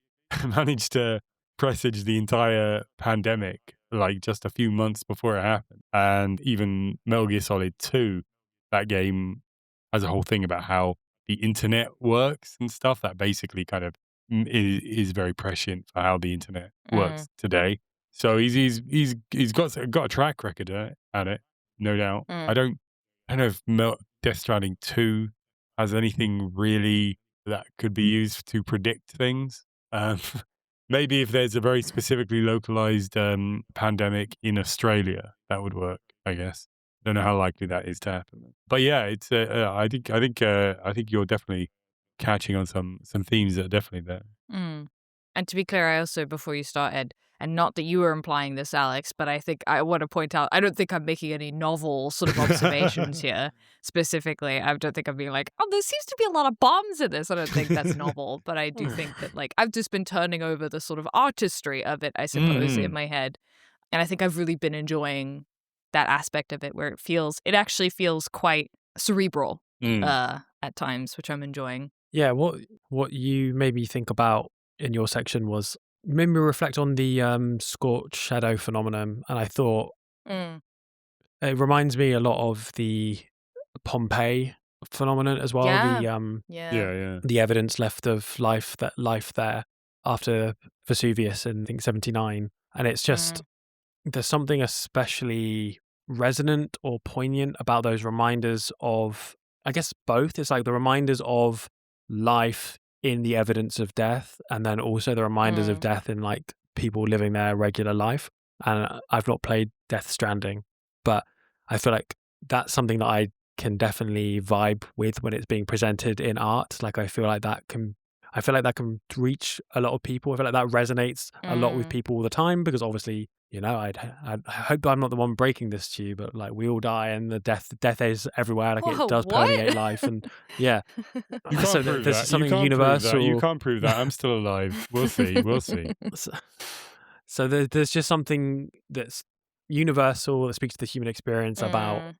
managed to presaged the entire pandemic, like just a few months before it happened. And even Metal Gear Solid 2, that game has a whole thing about how the internet works and stuff that basically kind of is very prescient for how the internet works today. So he's got a track record at it, no doubt. I don't know if Death Stranding 2 has anything really that could be used to predict things. Maybe if there's a very specifically localized pandemic in Australia, that would work, I guess. Don't know how likely that is to happen. But yeah, it's I think you're definitely catching on some themes that are definitely there. And to be clear, I also, before you started, and not that you were implying this, Alex, but I think I want to point out, I don't think I'm making any novel sort of observations here specifically. I don't think I'm being like, oh, there seems to be a lot of bombs in this. I don't think that's novel, but I do think that, like, I've just been turning over the sort of artistry of it, I suppose, in my head. And I think I've really been enjoying that aspect of it where it actually feels quite cerebral at times, which I'm enjoying. Yeah, what you made me think about in your section was made me reflect on the scorched shadow phenomenon, and I thought it reminds me a lot of the Pompeii phenomenon as well. The evidence left of life there after Vesuvius in I think 79, and it's just there's something especially resonant or poignant about those reminders of, I guess, both. It's like the reminders of life in the evidence of death, and then also the reminders of death in like people living their regular life. And I've not played Death Stranding, but I feel like that's something that I can definitely vibe with when it's being presented in art. Like I feel like that can reach a lot of people. I feel like that resonates a lot with people all the time, because obviously, you know, I hope I'm not the one breaking this to you, but like we all die, and the death is everywhere. Like it does permeate life, and yeah. You can't So prove there's that. something You can't universal. Prove that. You can't prove that. I'm still alive. We'll see. We'll see. So there's just something that's universal that speaks to the human experience about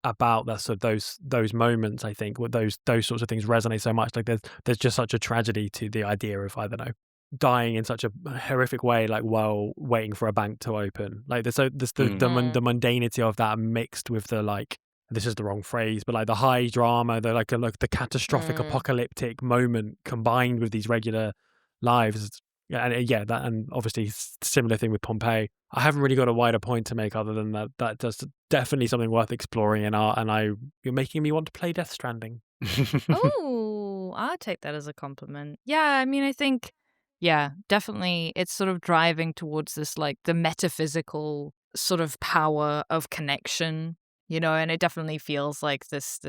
that, sort of those moments. I think with those sorts of things resonate so much. Like there's just such a tragedy to the idea of, I don't know, dying in such a horrific way, like while waiting for a bank to open. Like there's the mundanity of that mixed with the, like, this is the wrong phrase, but like the high drama, the catastrophic apocalyptic moment combined with these regular lives. And obviously similar thing with Pompeii. I haven't really got a wider point to make other than that that's definitely something worth exploring in art, and you're making me want to play Death Stranding. Oh, I'll take that as a compliment. Yeah, I mean, I think, yeah, definitely it's sort of driving towards this, like, the metaphysical sort of power of connection, you know, and it definitely feels like this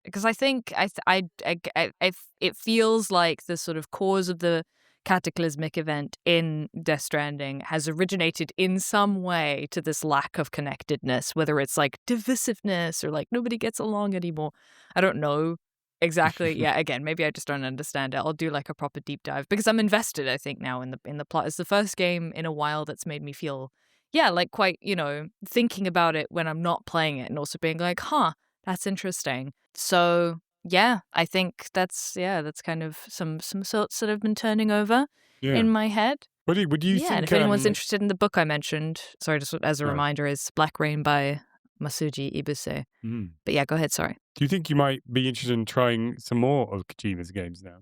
because I think it feels like the sort of cause of the cataclysmic event in Death Stranding has originated in some way to this lack of connectedness, whether it's like divisiveness or like nobody gets along anymore. I don't know exactly. Yeah, again, maybe I just don't understand it. I'll do like a proper deep dive because I'm invested, I think, now in the plot. It's the first game in a while that's made me feel, yeah, like quite, you know, thinking about it when I'm not playing it and also being like, huh, that's interesting. So yeah, I think that's kind of some thoughts that have been turning over in my head. What do you think? And if anyone's interested in the book I mentioned, sorry, just as a reminder, is Black Rain by Masuji Ibuse. But yeah, go ahead, sorry. Do you think you might be interested in trying some more of Kojima's games now?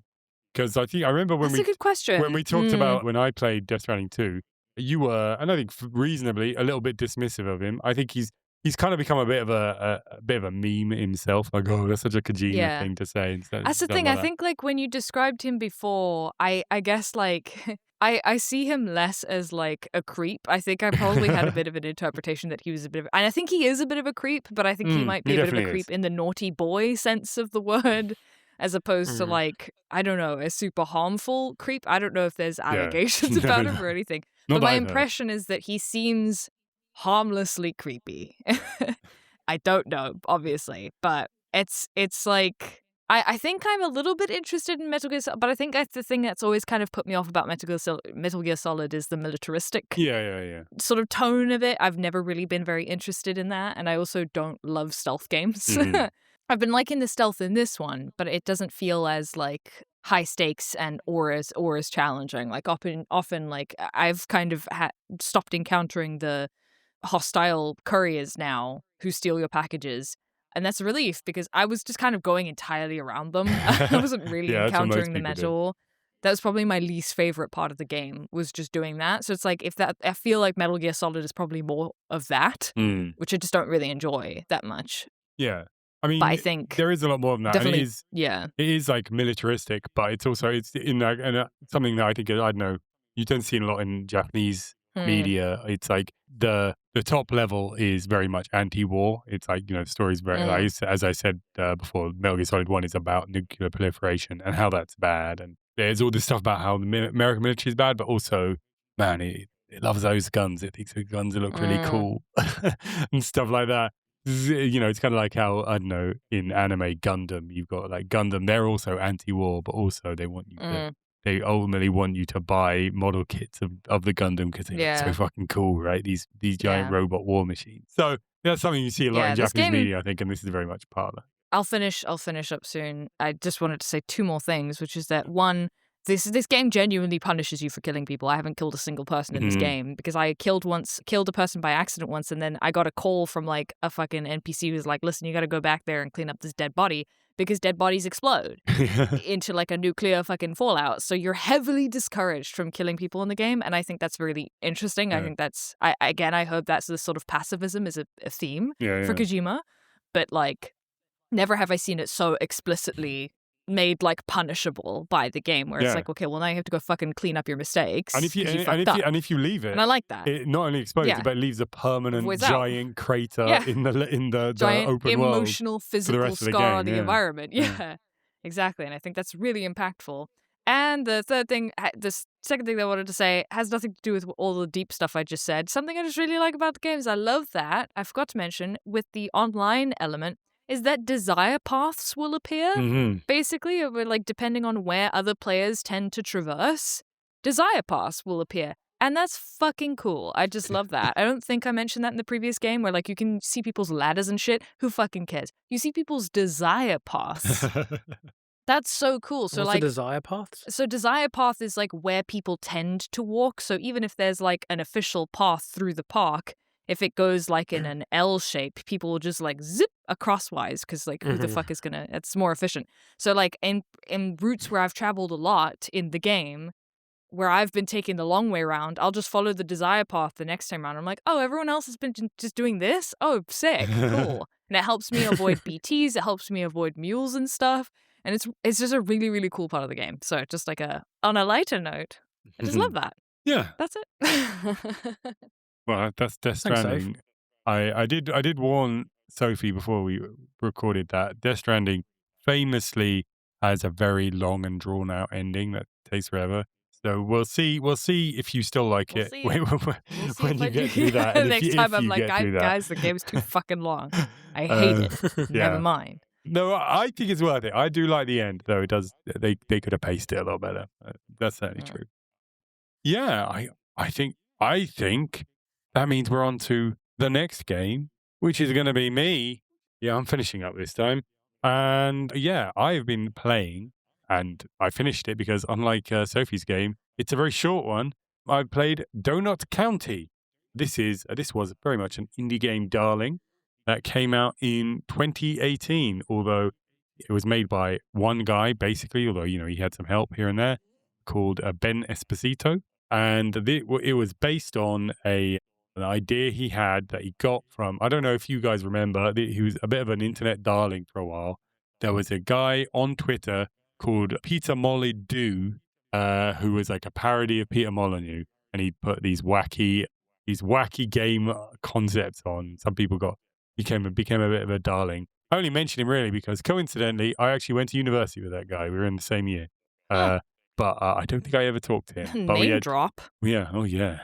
Because I remember when That's a good question. When we talked about when I played Death Stranding 2, you were, and I think reasonably, a little bit dismissive of him. I think he's kind of become a bit of a meme himself. Like, oh, that's such a Kojima thing to say. That's the thing. I think like when you described him before, I guess like I see him less as like a creep. I think I probably had a bit of an interpretation that he was a bit of, and I think he is a bit of a creep, but I think he might be a bit of a creep in the naughty boy sense of the word, as opposed to like, I don't know, a super harmful creep. I don't know if there's allegations about him or anything. But my impression is that he seems harmlessly creepy. I don't know, obviously, but it's like I think I'm a little bit interested in Metal Gear Solid, but I think that's the thing that's always kind of put me off about Metal Gear Solid is the militaristic sort of tone of it. I've never really been very interested in that, and I also don't love stealth games. I've been liking the stealth in this one, but it doesn't feel as like high stakes and or as challenging. Like often like I've kind of stopped encountering the hostile couriers now who steal your packages. And that's a relief because I was just kind of going entirely around them. I wasn't really Yeah, that's what most encountering them people at do. all. That was probably my least favorite part of the game, was just doing that. So it's like I feel like Metal Gear Solid is probably more of that, which I just don't really enjoy that much. Yeah. I But I mean, think there is a lot more of that. And definitely, it is like militaristic, but it's also, it's in that, and something that I think, I don't know, you don't see a lot in Japanese media. It's like the top level is very much anti-war. It's like, the story's very, like, as I said before, Metal Gear Solid 1 is about nuclear proliferation and how that's bad. And there's all this stuff about how the American military is bad, but also, man, it loves those guns. It thinks the guns look really cool and stuff like that. It's kind of like how, I don't know, in anime Gundam, you've got like Gundam, they're also anti-war, but also they want you to, they ultimately want you to buy model kits of the Gundam because they look so fucking cool, right? These giant robot war machines. So that's something you see a lot in Japanese media, I think, and this is very much part of that. I'll finish up soon. I just wanted to say two more things, which is that one, this game genuinely punishes you for killing people. I haven't killed a single person in this game because I killed a person by accident once, and then I got a call from like a fucking NPC who's like, listen, you got to go back there and clean up this dead body because dead bodies explode into like a nuclear fucking fallout. So you're heavily discouraged from killing people in the game, and I think that's really interesting. I think that's, I hope that's the sort of pacifism is a theme for Kojima, but like never have I seen it so explicitly made like punishable by the game, where it's like, okay, well now you have to go fucking clean up your mistakes. And if you leave it, and I like that, it not only explodes, but it leaves a permanent giant crater in the giant open world, emotional, physical scar on the environment. Exactly. And I think that's really impactful. And the second thing that I wanted to say has nothing to do with all the deep stuff I just said. Something I just really like about the game is I love that, I forgot to mention, with the online element, is that desire paths will appear. Basically, like depending on where other players tend to traverse, desire paths will appear. And that's fucking cool. I just love that. I don't think I mentioned that in the previous game, where like you can see people's ladders and shit. Who fucking cares? You see people's desire paths. That's so cool. So what's like the desire paths? So desire path is like where people tend to walk. So even if there's like an official path through the park, if it goes like in an L shape, people will just like zip acrosswise because like who the fuck is gonna? It's more efficient. So like in routes where I've traveled a lot in the game, where I've been taking the long way around, I'll just follow the desire path the next time around. I'm like, oh, everyone else has been just doing this? Oh, sick, cool. And it helps me avoid BTs. It helps me avoid mules and stuff. And it's just a really, really cool part of the game. So just like on a lighter note, I just love that. Yeah. That's it. Well, that's Death Stranding. I did warn Sophie before we recorded that Death Stranding famously has a very long and drawn out ending that takes forever. So we'll see if you still like it when you get through that. And next time I'm like, guys, the game's too fucking long. I hate it. Never mind. No, I think it's worth it. I do like the end, though. It does. They could have paced it a lot better. That's certainly true. Yeah, I think that means we're on to the next game, which is going to be me. Yeah, I'm finishing up this time. And yeah, I've been playing, and I finished it because unlike Sophie's game, it's a very short one. I played Donut County. This was very much an indie game darling that came out in 2018, although it was made by one guy, basically, although, he had some help here and there, called Ben Esposito. And it was based on an idea he had that he got from, I don't know if you guys remember, he was a bit of an internet darling for a while. There was a guy on Twitter called Peter Molyneux, who was like a parody of Peter Molyneux, and he put these wacky game concepts on. Some people became a bit of a darling. I only mention him really because coincidentally, I actually went to university with that guy. We were in the same year. But I don't think I ever talked to him. Name drop. Yeah. Oh, yeah.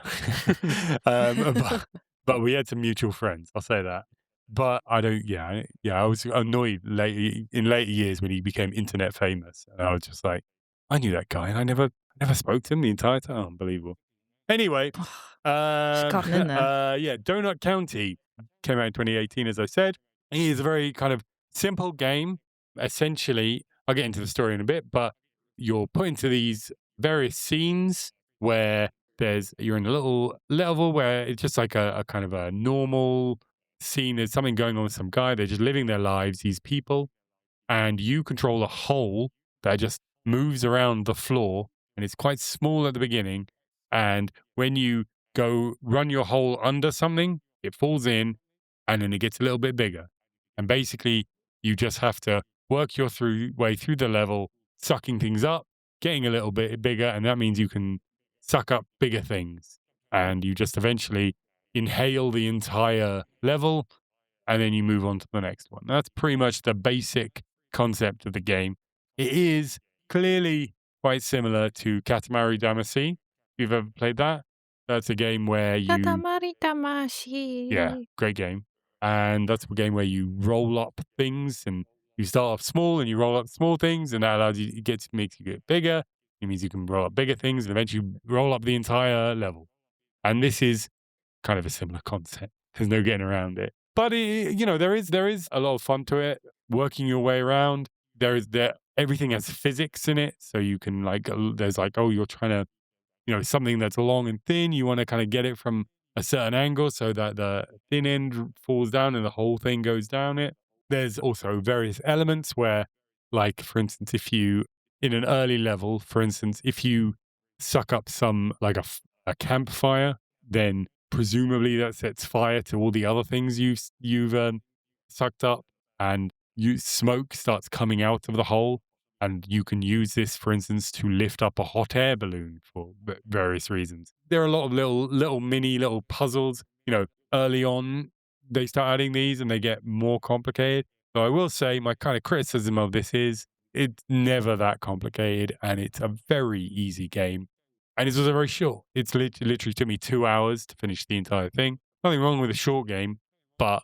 But we had some mutual friends. I'll say that. But I don't. Yeah. I was annoyed in later years when he became internet famous, and I was just like, I knew that guy, and I never spoke to him the entire time. Unbelievable. Anyway, gotten in there. yeah, Donut County came out in 2018, as I said. It is a very kind of simple game. Essentially, I'll get into the story in a bit, but you're put into these various scenes where you're in a little level where it's just like a kind of a normal scene. There's something going on with some guy. They're just living their lives, these people, and you control a hole that just moves around the floor, and it's quite small at the beginning. And when you go run your hole under something, it falls in, and then it gets a little bit bigger. And basically, you just have to work your way through the level, sucking things up, getting a little bit bigger, and that means you can suck up bigger things. And you just eventually inhale the entire level, and then you move on to the next one. That's pretty much the basic concept of the game. It is clearly quite similar to Katamari Damacy. If you've ever played that, that's a game where you... Katamari Damacy. Yeah, great game. And that's a game where you roll up things, and you start off small and you roll up small things, and that allows you, makes you get bigger. It means you can roll up bigger things and eventually roll up the entire level. And this is kind of a similar concept. There's no getting around it. But there is a lot of fun to it. Working your way around. Everything has physics in it, so you can you're trying to, something that's long and thin. You want to kind of get it from a certain angle so that the thin end falls down and the whole thing goes down it. There's also various elements where, like, for instance, if you, in an early level, for instance, if you suck up some, like a campfire, then presumably that sets fire to all the other things you've sucked up, and smoke starts coming out of the hole, and you can use this, for instance, to lift up a hot air balloon for various reasons. There are a lot of little puzzles. Early on, they start adding these and they get more complicated. So I will say my kind of criticism of this is it's never that complicated, and it's a very easy game. And it was very short. It's literally took me 2 hours to finish the entire thing. Nothing wrong with a short game, but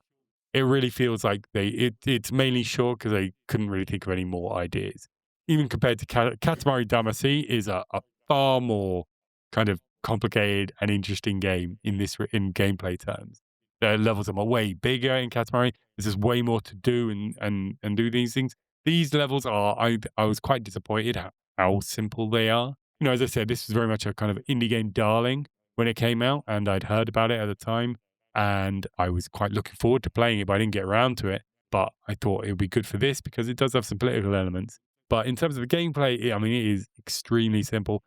it really feels like it's mainly short because they couldn't really think of any more ideas. Even compared to Katamari Damacy is a far more kind of complicated and interesting game in gameplay terms. The levels are way bigger in Katamari. There's just way more to do and do these things. These levels are, I was quite disappointed how simple they are. As I said, this was very much a kind of indie game darling when it came out, and I'd heard about it at the time, and I was quite looking forward to playing it, but I didn't get around to it. But I thought it would be good for this because it does have some political elements. But in terms of the gameplay, it is extremely simple.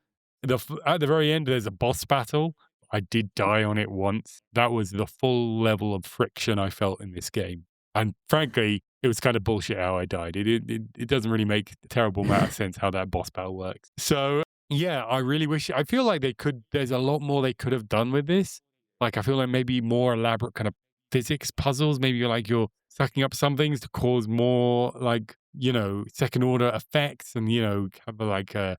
At the very end, there's a boss battle. I did die on it once. That was the full level of friction I felt in this game. And frankly, it was kind of bullshit how I died. It doesn't really make a terrible amount of sense how that boss battle works. So, yeah, I really wish... I feel like there's a lot more they could have done with this. Like, I feel like maybe more elaborate kind of physics puzzles. Maybe you're sucking up some things to cause more, second order effects, and, have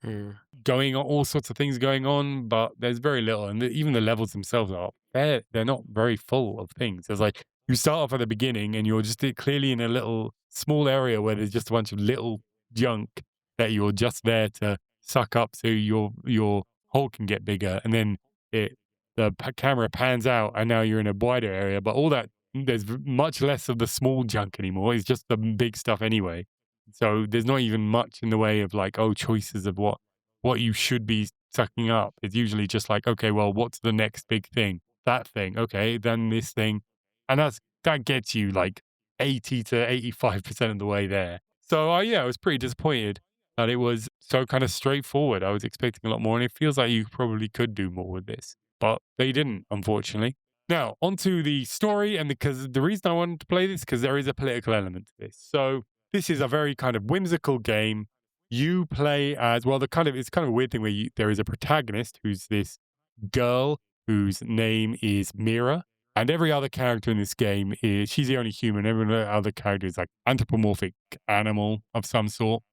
going on, all sorts of things going on, but there's very little. And even the levels themselves they're not very full of things. There's you start off at the beginning and you're just clearly in a little small area where there's just a bunch of little junk that you're just there to suck up so your hole can get bigger. And then the camera pans out and now you're in a wider area, but all that, there's much less of the small junk anymore. It's just the big stuff anyway. So there's not even much in the way of choices of what you should be sucking up. It's usually just okay, well, what's the next big thing? That thing. Okay, then this thing. And that gets you 80 to 85% of the way there. So I was pretty disappointed that it was so kind of straightforward. I was expecting a lot more, and it feels like you probably could do more with this, but they didn't, unfortunately. Now, onto the story, and because the reason I wanted to play this, because there is a political element to this. So this is a very kind of whimsical game. You play as, well, it's kind of a weird thing where there is a protagonist who's this girl whose name is Mira, and every other character in this game she's the only human. Every other character is anthropomorphic animal of some sort.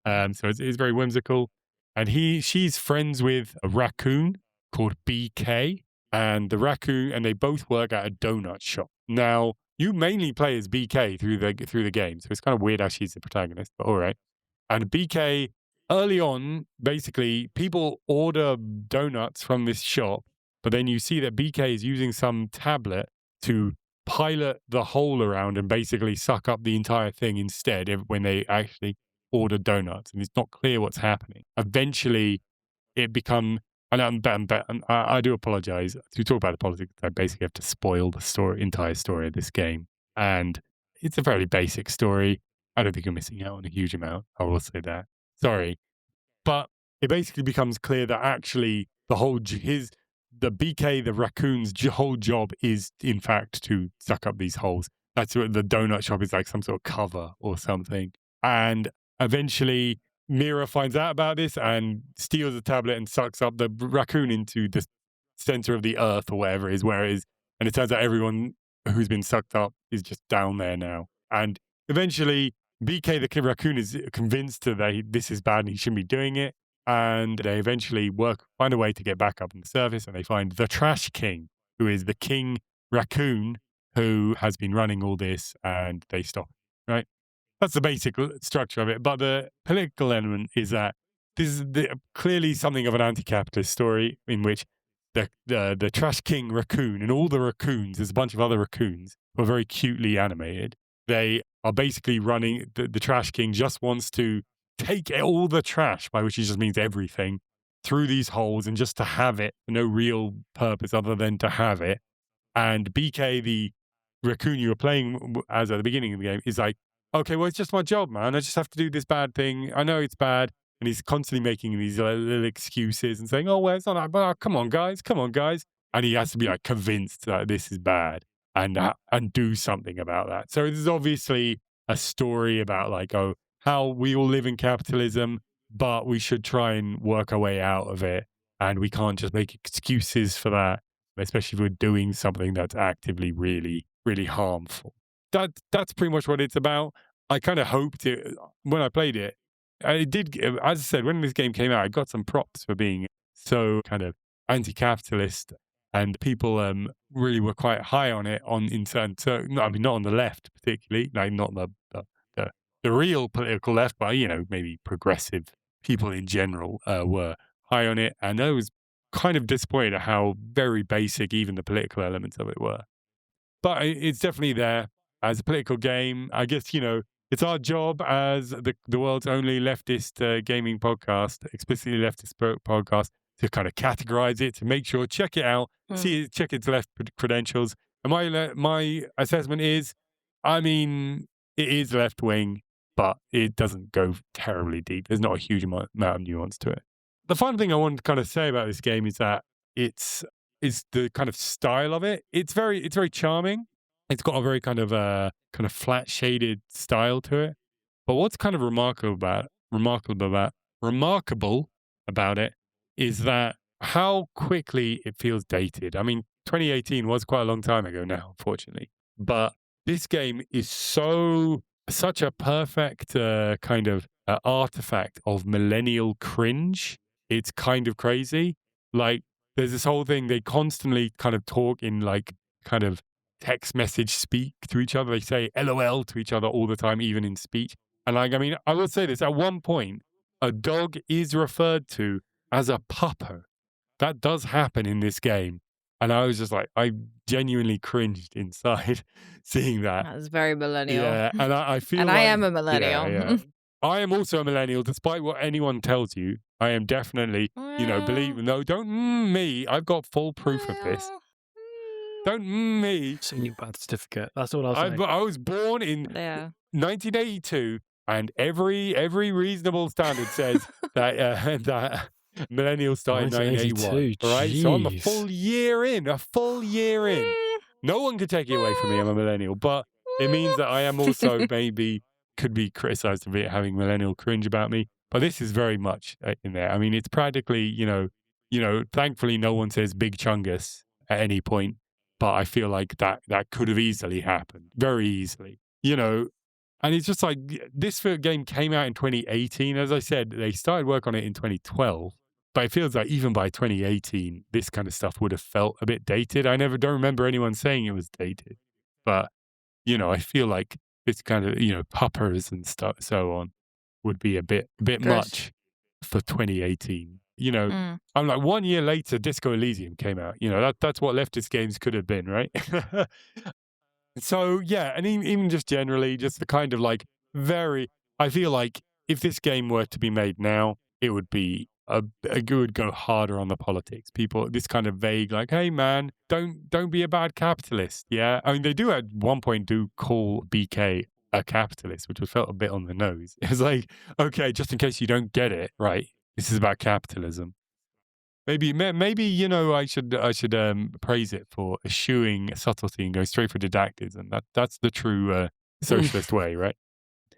So it's very whimsical. And she's friends with a raccoon called BK, and they both work at a donut shop. Now, you mainly play as BK through the game, so it's kind of weird how she's the protagonist, but all right. And BK, early on, basically, people order donuts from this shop, but then you see that BK is using some tablet to pilot the hole around and basically suck up the entire thing instead when they actually order donuts, and it's not clear what's happening. Eventually, it become. And I do apologize to talk about the politics. I basically have to spoil the entire story of this game, and it's a fairly basic story. I don't think you're missing out on a huge amount. I will say that. Sorry, but it basically becomes clear that actually the BK, the raccoon's whole job is in fact to suck up these holes. That's what the donut shop is, like some sort of cover or something. And eventually Mira finds out about this and steals the tablet and sucks up the raccoon into the center of the earth or wherever it is, where it is. And it turns out everyone who's been sucked up is just down there now. And eventually BK, the raccoon, is convinced that this is bad and he shouldn't be doing it. And they eventually find a way to get back up on the surface, and they find the Trash King, who is the king raccoon who has been running all this, and they stop, right? That's the basic structure of it. But the political element is that this is clearly something of an anti-capitalist story in which the Trash King raccoon and all the raccoons, there's a bunch of other raccoons who are very cutely animated. They are basically running, the Trash King just wants to take all the trash, by which he just means everything, through these holes and just to have it, for no real purpose other than to have it. And BK, the raccoon you were playing as at the beginning of the game, is like, okay, well, it's just my job, man. I just have to do this bad thing. I know it's bad. And he's constantly making these little excuses and saying, oh, well, it's not that bad. Come on, guys. And he has to be like convinced that this is bad and do something about that. So this is obviously a story about like, how we all live in capitalism, but we should try and work our way out of it. And we can't just make excuses for that, especially if we're doing something that's actively really, really harmful. That's pretty much what it's about. I kind of hoped it, when I played it, it did, as I said, when this game came out, I got some props for being so kind of anti-capitalist, and people really were quite high on it in certain, I mean, not on the left particularly, like not the real political left, but, maybe progressive people in general were high on it. And I was kind of disappointed at how very basic even the political elements of it were. But it's definitely there as a political game. I guess, it's our job as the world's only leftist gaming podcast, explicitly leftist podcast, to kind of categorize it, to make sure, check it out, check its left credentials. And my assessment is, I mean, it is left wing, but it doesn't go terribly deep. There's not a huge amount of nuance to it. The final thing I want to kind of say about this game is that it's the kind of style of it. It's very charming. It's got a very kind of flat shaded style to it. But what's kind of remarkable about it is that how quickly it feels dated. I mean, 2018 was quite a long time ago now, unfortunately. But this game is such a perfect kind of artifact of millennial cringe. It's kind of crazy. Like, there's this whole thing, they constantly kind of talk in like kind of text message speak to each other. They say LOL to each other all the time, even in speech. And like, I mean, I will say this, at one point, a dog is referred to as a pupper. That does happen in this game. And I was just like, I genuinely cringed inside seeing that. That's very millennial. Yeah, and I feel and like, I am a millennial. Yeah. I am also a millennial, despite what anyone tells you. I am definitely, don't me. I've got full proof of this. Don't me. Seen your birth certificate. That's all I'll say. I was born in 1982, and every reasonable standard says that that millennials started in 1981. All right, so I'm a full year in. No one could take it away from me. I'm a millennial, but it means that I am also maybe could be criticized for having millennial cringe about me. But this is very much in there. I mean, it's practically, thankfully no one says Big Chungus at any point. But I feel like that could have easily happened, very easily, And it's just like, this game came out in 2018. As I said, they started work on it in 2012. But it feels like even by 2018, this kind of stuff would have felt a bit dated. I don't remember anyone saying it was dated. But, I feel like this kind of, puppers and stuff, so on, would be a bit much for 2018. I'm like, 1 year later, Disco Elysium came out. That's what leftist games could have been, right? So, yeah, and even just generally, just the kind of like I feel like if this game were to be made now, it would be it would go harder on the politics. People, this kind of vague, like, hey man, don't be a bad capitalist. Yeah, I mean, they do at one point call BK a capitalist, which felt a bit on the nose. It's like, okay, just in case you don't get it, right? This is about capitalism. Maybe I should praise it for eschewing subtlety and go straight for didactism. That's the true socialist way, right?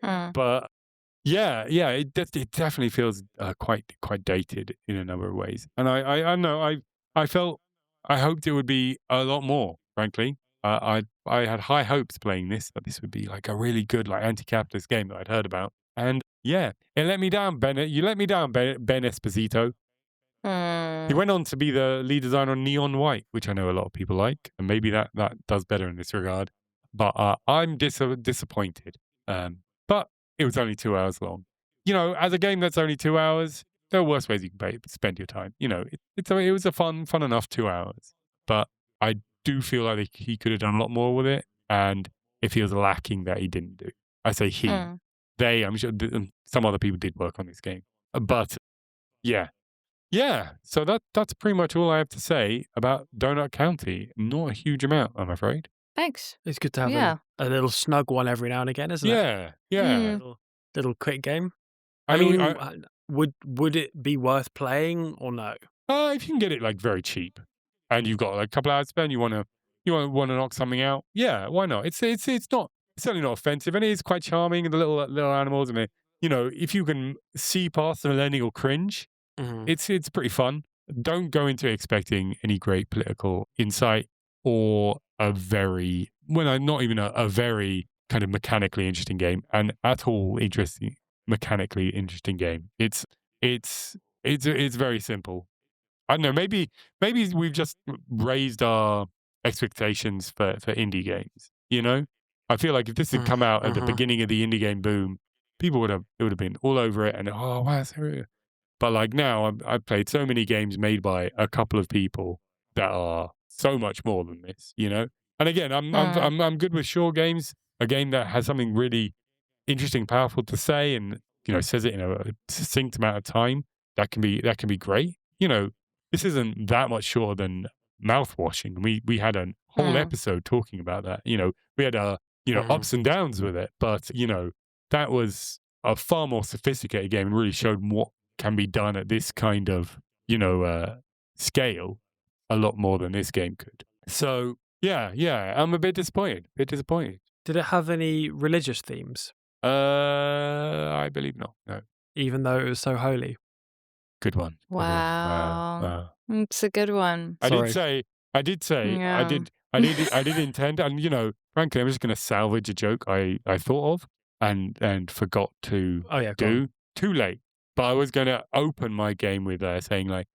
But yeah, it definitely feels quite dated in a number of ways. And I know I hoped it would be a lot more. Frankly, I had high hopes playing this, that this would be like a really good like anti-capitalist game that I'd heard about. And yeah, it let me down, Bennett. You let me down, Ben Esposito. He went on to be the lead designer on Neon White, which I know a lot of people like, and maybe that does better in this regard. But I'm disappointed. But it was only 2 hours long. You know, as a game that's only 2 hours, there are worse ways you can spend your time. You know, it was a fun enough 2 hours. But I do feel like he could have done a lot more with it, and it feels lacking that he didn't do. I say he. They, I'm sure some other people did work on this game. But yeah. So that's pretty much all I have to say about Donut County. Not a huge amount, I'm afraid. Thanks. It's good to have a little snug one every now and again, isn't it? Yeah. Little quick game. I mean, would it be worth playing or no? If you can get it like very cheap, and you've got like a couple hours to spend, you want to knock something out. Yeah, why not? It's certainly not offensive, and it is quite charming. And the little animals, and if you can see past the millennial cringe, it's pretty fun. Don't go into expecting any great political insight or not even a very kind of mechanically interesting game, and at all mechanically interesting game. It's very simple. I don't know. Maybe we've just raised our expectations for indie games. You know, I feel like if this had come out at the beginning of the indie game boom, it would have been all over it. And oh wow, but like now, I've played so many games made by a couple of people that are so much more than this. You know, and again, I'm good with short games. A game that has something really interesting, powerful to say, and says it in a succinct amount of time. That can be great. You know, this isn't that much shorter than mouthwashing. We had a whole episode talking about that. You know, we had ups and downs with it, but that was a far more sophisticated game and really showed what can be done at this kind of scale a lot more than this game could. So yeah, I'm a bit disappointed. Did it have any religious themes? I believe not. No. Even though it was so holy. Good one. Wow. It's a good one. I did say. Yeah. I did intend, and frankly, I'm just going to salvage a joke I thought of and forgot to do. Too late. But I was going to open my game with saying like,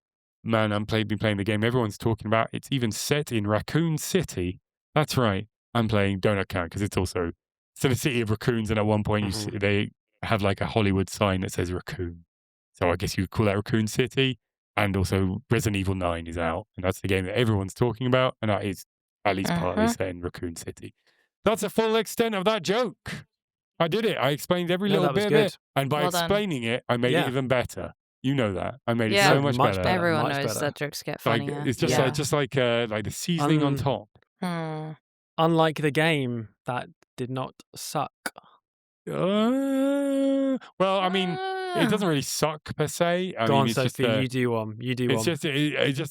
man, been playing the game everyone's talking about. It's even set in Raccoon City. That's right. I'm playing Donut County because it's the city of raccoons, and at one point they have like a Hollywood sign that says raccoon. So I guess you could call that Raccoon City. And also Resident Evil 9 is out, and that's the game that everyone's talking about, and that is at least partly set in Raccoon City. That's the full extent of that joke. I did it. I explained every little bit of it, and by explaining it, I made it even better. You know that. I made it so much better. Everyone knows that jokes get funnier. It's just like the seasoning on top. Unlike the game that did not suck. Well, I mean, it doesn't really suck per se. Go on, Sophie. You do one. It's just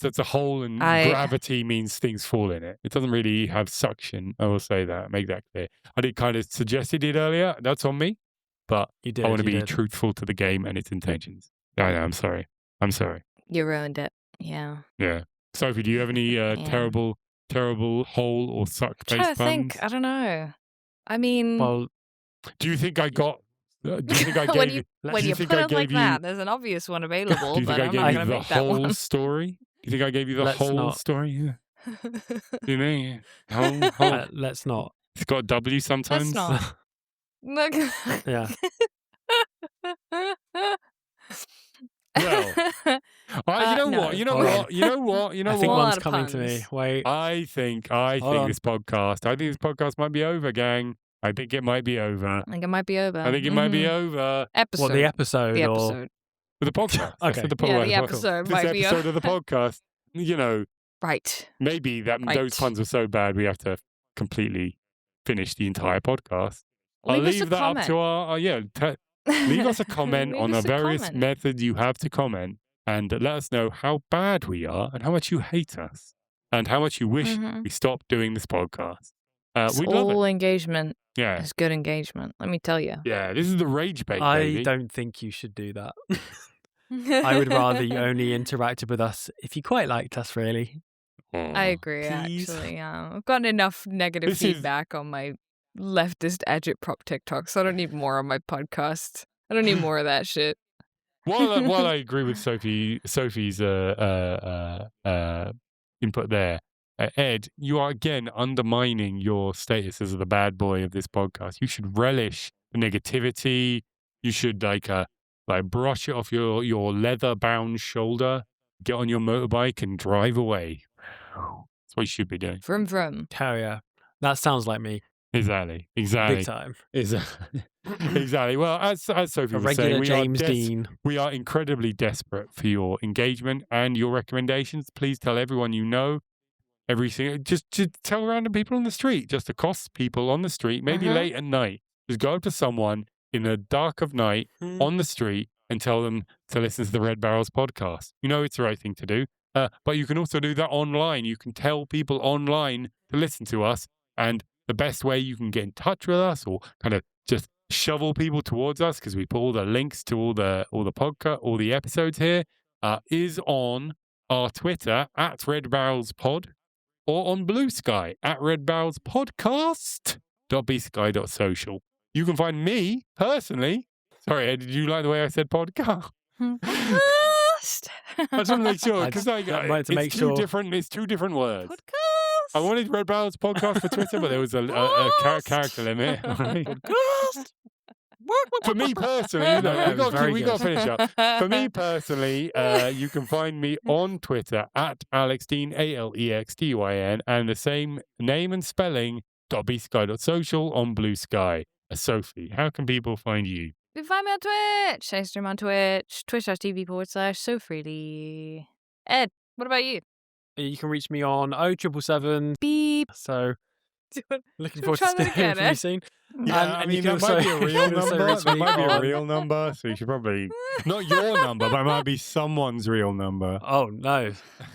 it's a hole, and gravity means things fall in it. It doesn't really have suction. I will say that. Make that clear. I did kind of suggest it earlier. That's on me. But I want to be truthful to the game and its intentions. I know. I'm sorry. You ruined it. Yeah. Yeah. Sophie, do you have any terrible hole or suck-based puns? Think. I don't know. I mean... Well... Do you think I got... Do you think I gave you... When you put it like that, there's an obvious one available, do you think but I'm not going to make that one. the whole story? Do you think I gave you the whole story? Yeah. Do you mean? Whole... let's not. It's got a W sometimes. Let's not. Yeah. Well, you know what? I think one's coming to me. Wait. I think this podcast might be over, gang. I think it might be over. I think it might be over. I think it might be over. Episode. What, the episode? The or... episode. The podcast. I Okay. said the Yeah, podcast. the episode This might be episode of the podcast, Right. maybe those Right. puns were so bad we have to completely finish the entire podcast. I'll Leave us a leave that up to comment. our, leave us a comment Leave on the us a various comment. methods you have to comment and let us know how bad we are and how much you hate us and how much you wish we stopped doing this podcast. We'd love it. All engagement Yeah. is good engagement, let me tell you. Yeah, this is the rage bait, I baby. don't think you should do that. I would rather you only interacted with us if you quite liked us, really. I agree, please. actually. I've gotten enough negative This is- feedback on my leftist agitprop TikTok, so I don't need more on my podcast. I don't need more of that shit. While I agree with Sophie's input there, Ed, you are again undermining your status as the bad boy of this podcast. You should relish the negativity. You should like brush it off your leather-bound shoulder, get on your motorbike and drive away. That's what you should be doing. Vroom vroom. Hell yeah. That sounds like me. Exactly. Big time. Exactly. Well, as Sophie A was saying, regular we James are Dean. We are incredibly desperate for your engagement and your recommendations. Please tell everyone you know. Everything. Just tell random people on the street. Just accost people on the street, maybe late at night. Just go up to someone in the dark of night on the street and tell them to listen to the Red Barrels podcast. You know it's the right thing to do. But you can also do that online. You can tell people online to listen to us. And the best way you can get in touch with us or kind of just shovel people towards us, because we put all the links to all the podcast, all the episodes here, is on our Twitter at Red Barrels Pod or on Blue Sky at Red Barrels Podcast.bsky.social. You can find me personally. Sorry, Ed, did you like the way I said podcast? Podcast. I just want to make sure because it's two different words. Podcast. I wanted Red Barrels Podcast for Twitter, but there was a character limit. Podcast. For me personally, we got to finish up. For me personally, you can find me on Twitter at AlexDean, ALEXDYN, and the same name and spelling .bsky.social on Blue Sky. Sophie, how can people find you? You can find me on Twitch. I stream on Twitch. Twitch.tv/SoFreely. Ed, what about you? You can reach me on 0777. Beep. So looking forward try to that again, hearing from you Ed? soon. Yeah, And you that can might be a real also number. reach That me might be a on- real number, so you should probably not your number, but it might be someone's real number. Oh, no.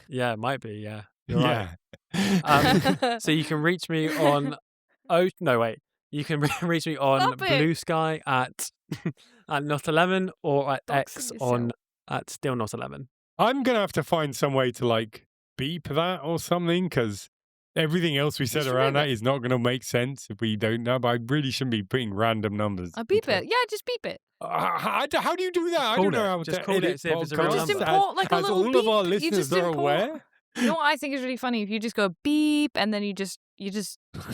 Yeah, it might be. Yeah. You're right. Yeah. So you can reach me on. You can reach me on Stop it. Blue Sky at not 11 or at Doxing X on yourself. at still not 11. I'm gonna have to find some way to like beep that or something because everything else we said Just around remove that is not going to make sense if we don't know. But I really shouldn't be putting random numbers. I'll beep it. Yeah, just beep it. How do you do that? I Call don't know it. how Just to call it, edit see if it's a real podcasts Just number. import like a as little all beep. of our You listeners just are import. aware. You know what I think is really funny? If you just go beep and then you just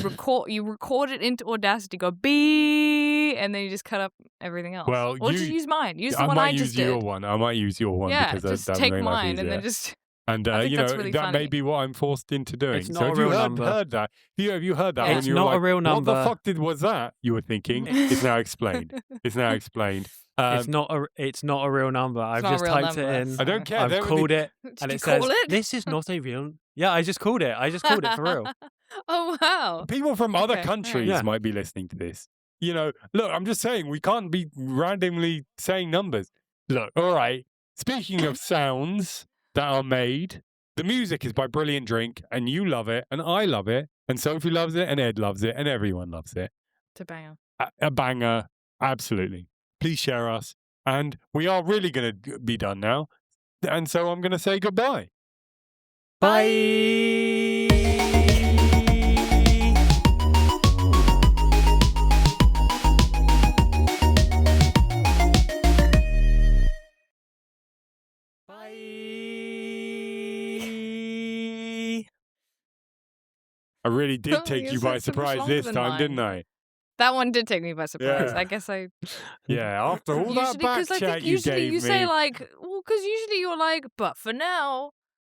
record it into Audacity, go beep, and then you just cut up everything else. Well, or just use mine. Use the I one might I use just your did. one. I might use your one Yeah, because just that take make life mine and easier. then just. And I think you that's know really that may funny. be what I'm forced into doing. It's So not if a you real heard number. that, have you heard that Yeah. when It's you were not a like, real what number. the fuck was that? You were thinking. It's now explained. It's now explained. It's not a real number. I've not a just real typed number, it in. that's I don't care. I've called it, Did and you it says call it? this is not a real. Yeah, I just called it. For real. Oh wow. People from other Okay, countries alright. might be listening to this. You know, look, I'm just saying we can't be randomly saying numbers. Look, all right. Speaking of sounds that are made, the music is by Brilliant Drink, and you love it, and I love it, and Sophie loves it, and Ed loves it, and everyone loves it. To banger. A banger, absolutely. Please share us, and we are really going to be done now, and so I'm going to say goodbye. Bye. I really did Oh, take you you by said so much surprise longer this than time, mine. didn't I? That one did take me by surprise. Yeah. I guess I Yeah, after all that usually back because I chat think you usually gave you me. say like, well, because usually you're like, but for now,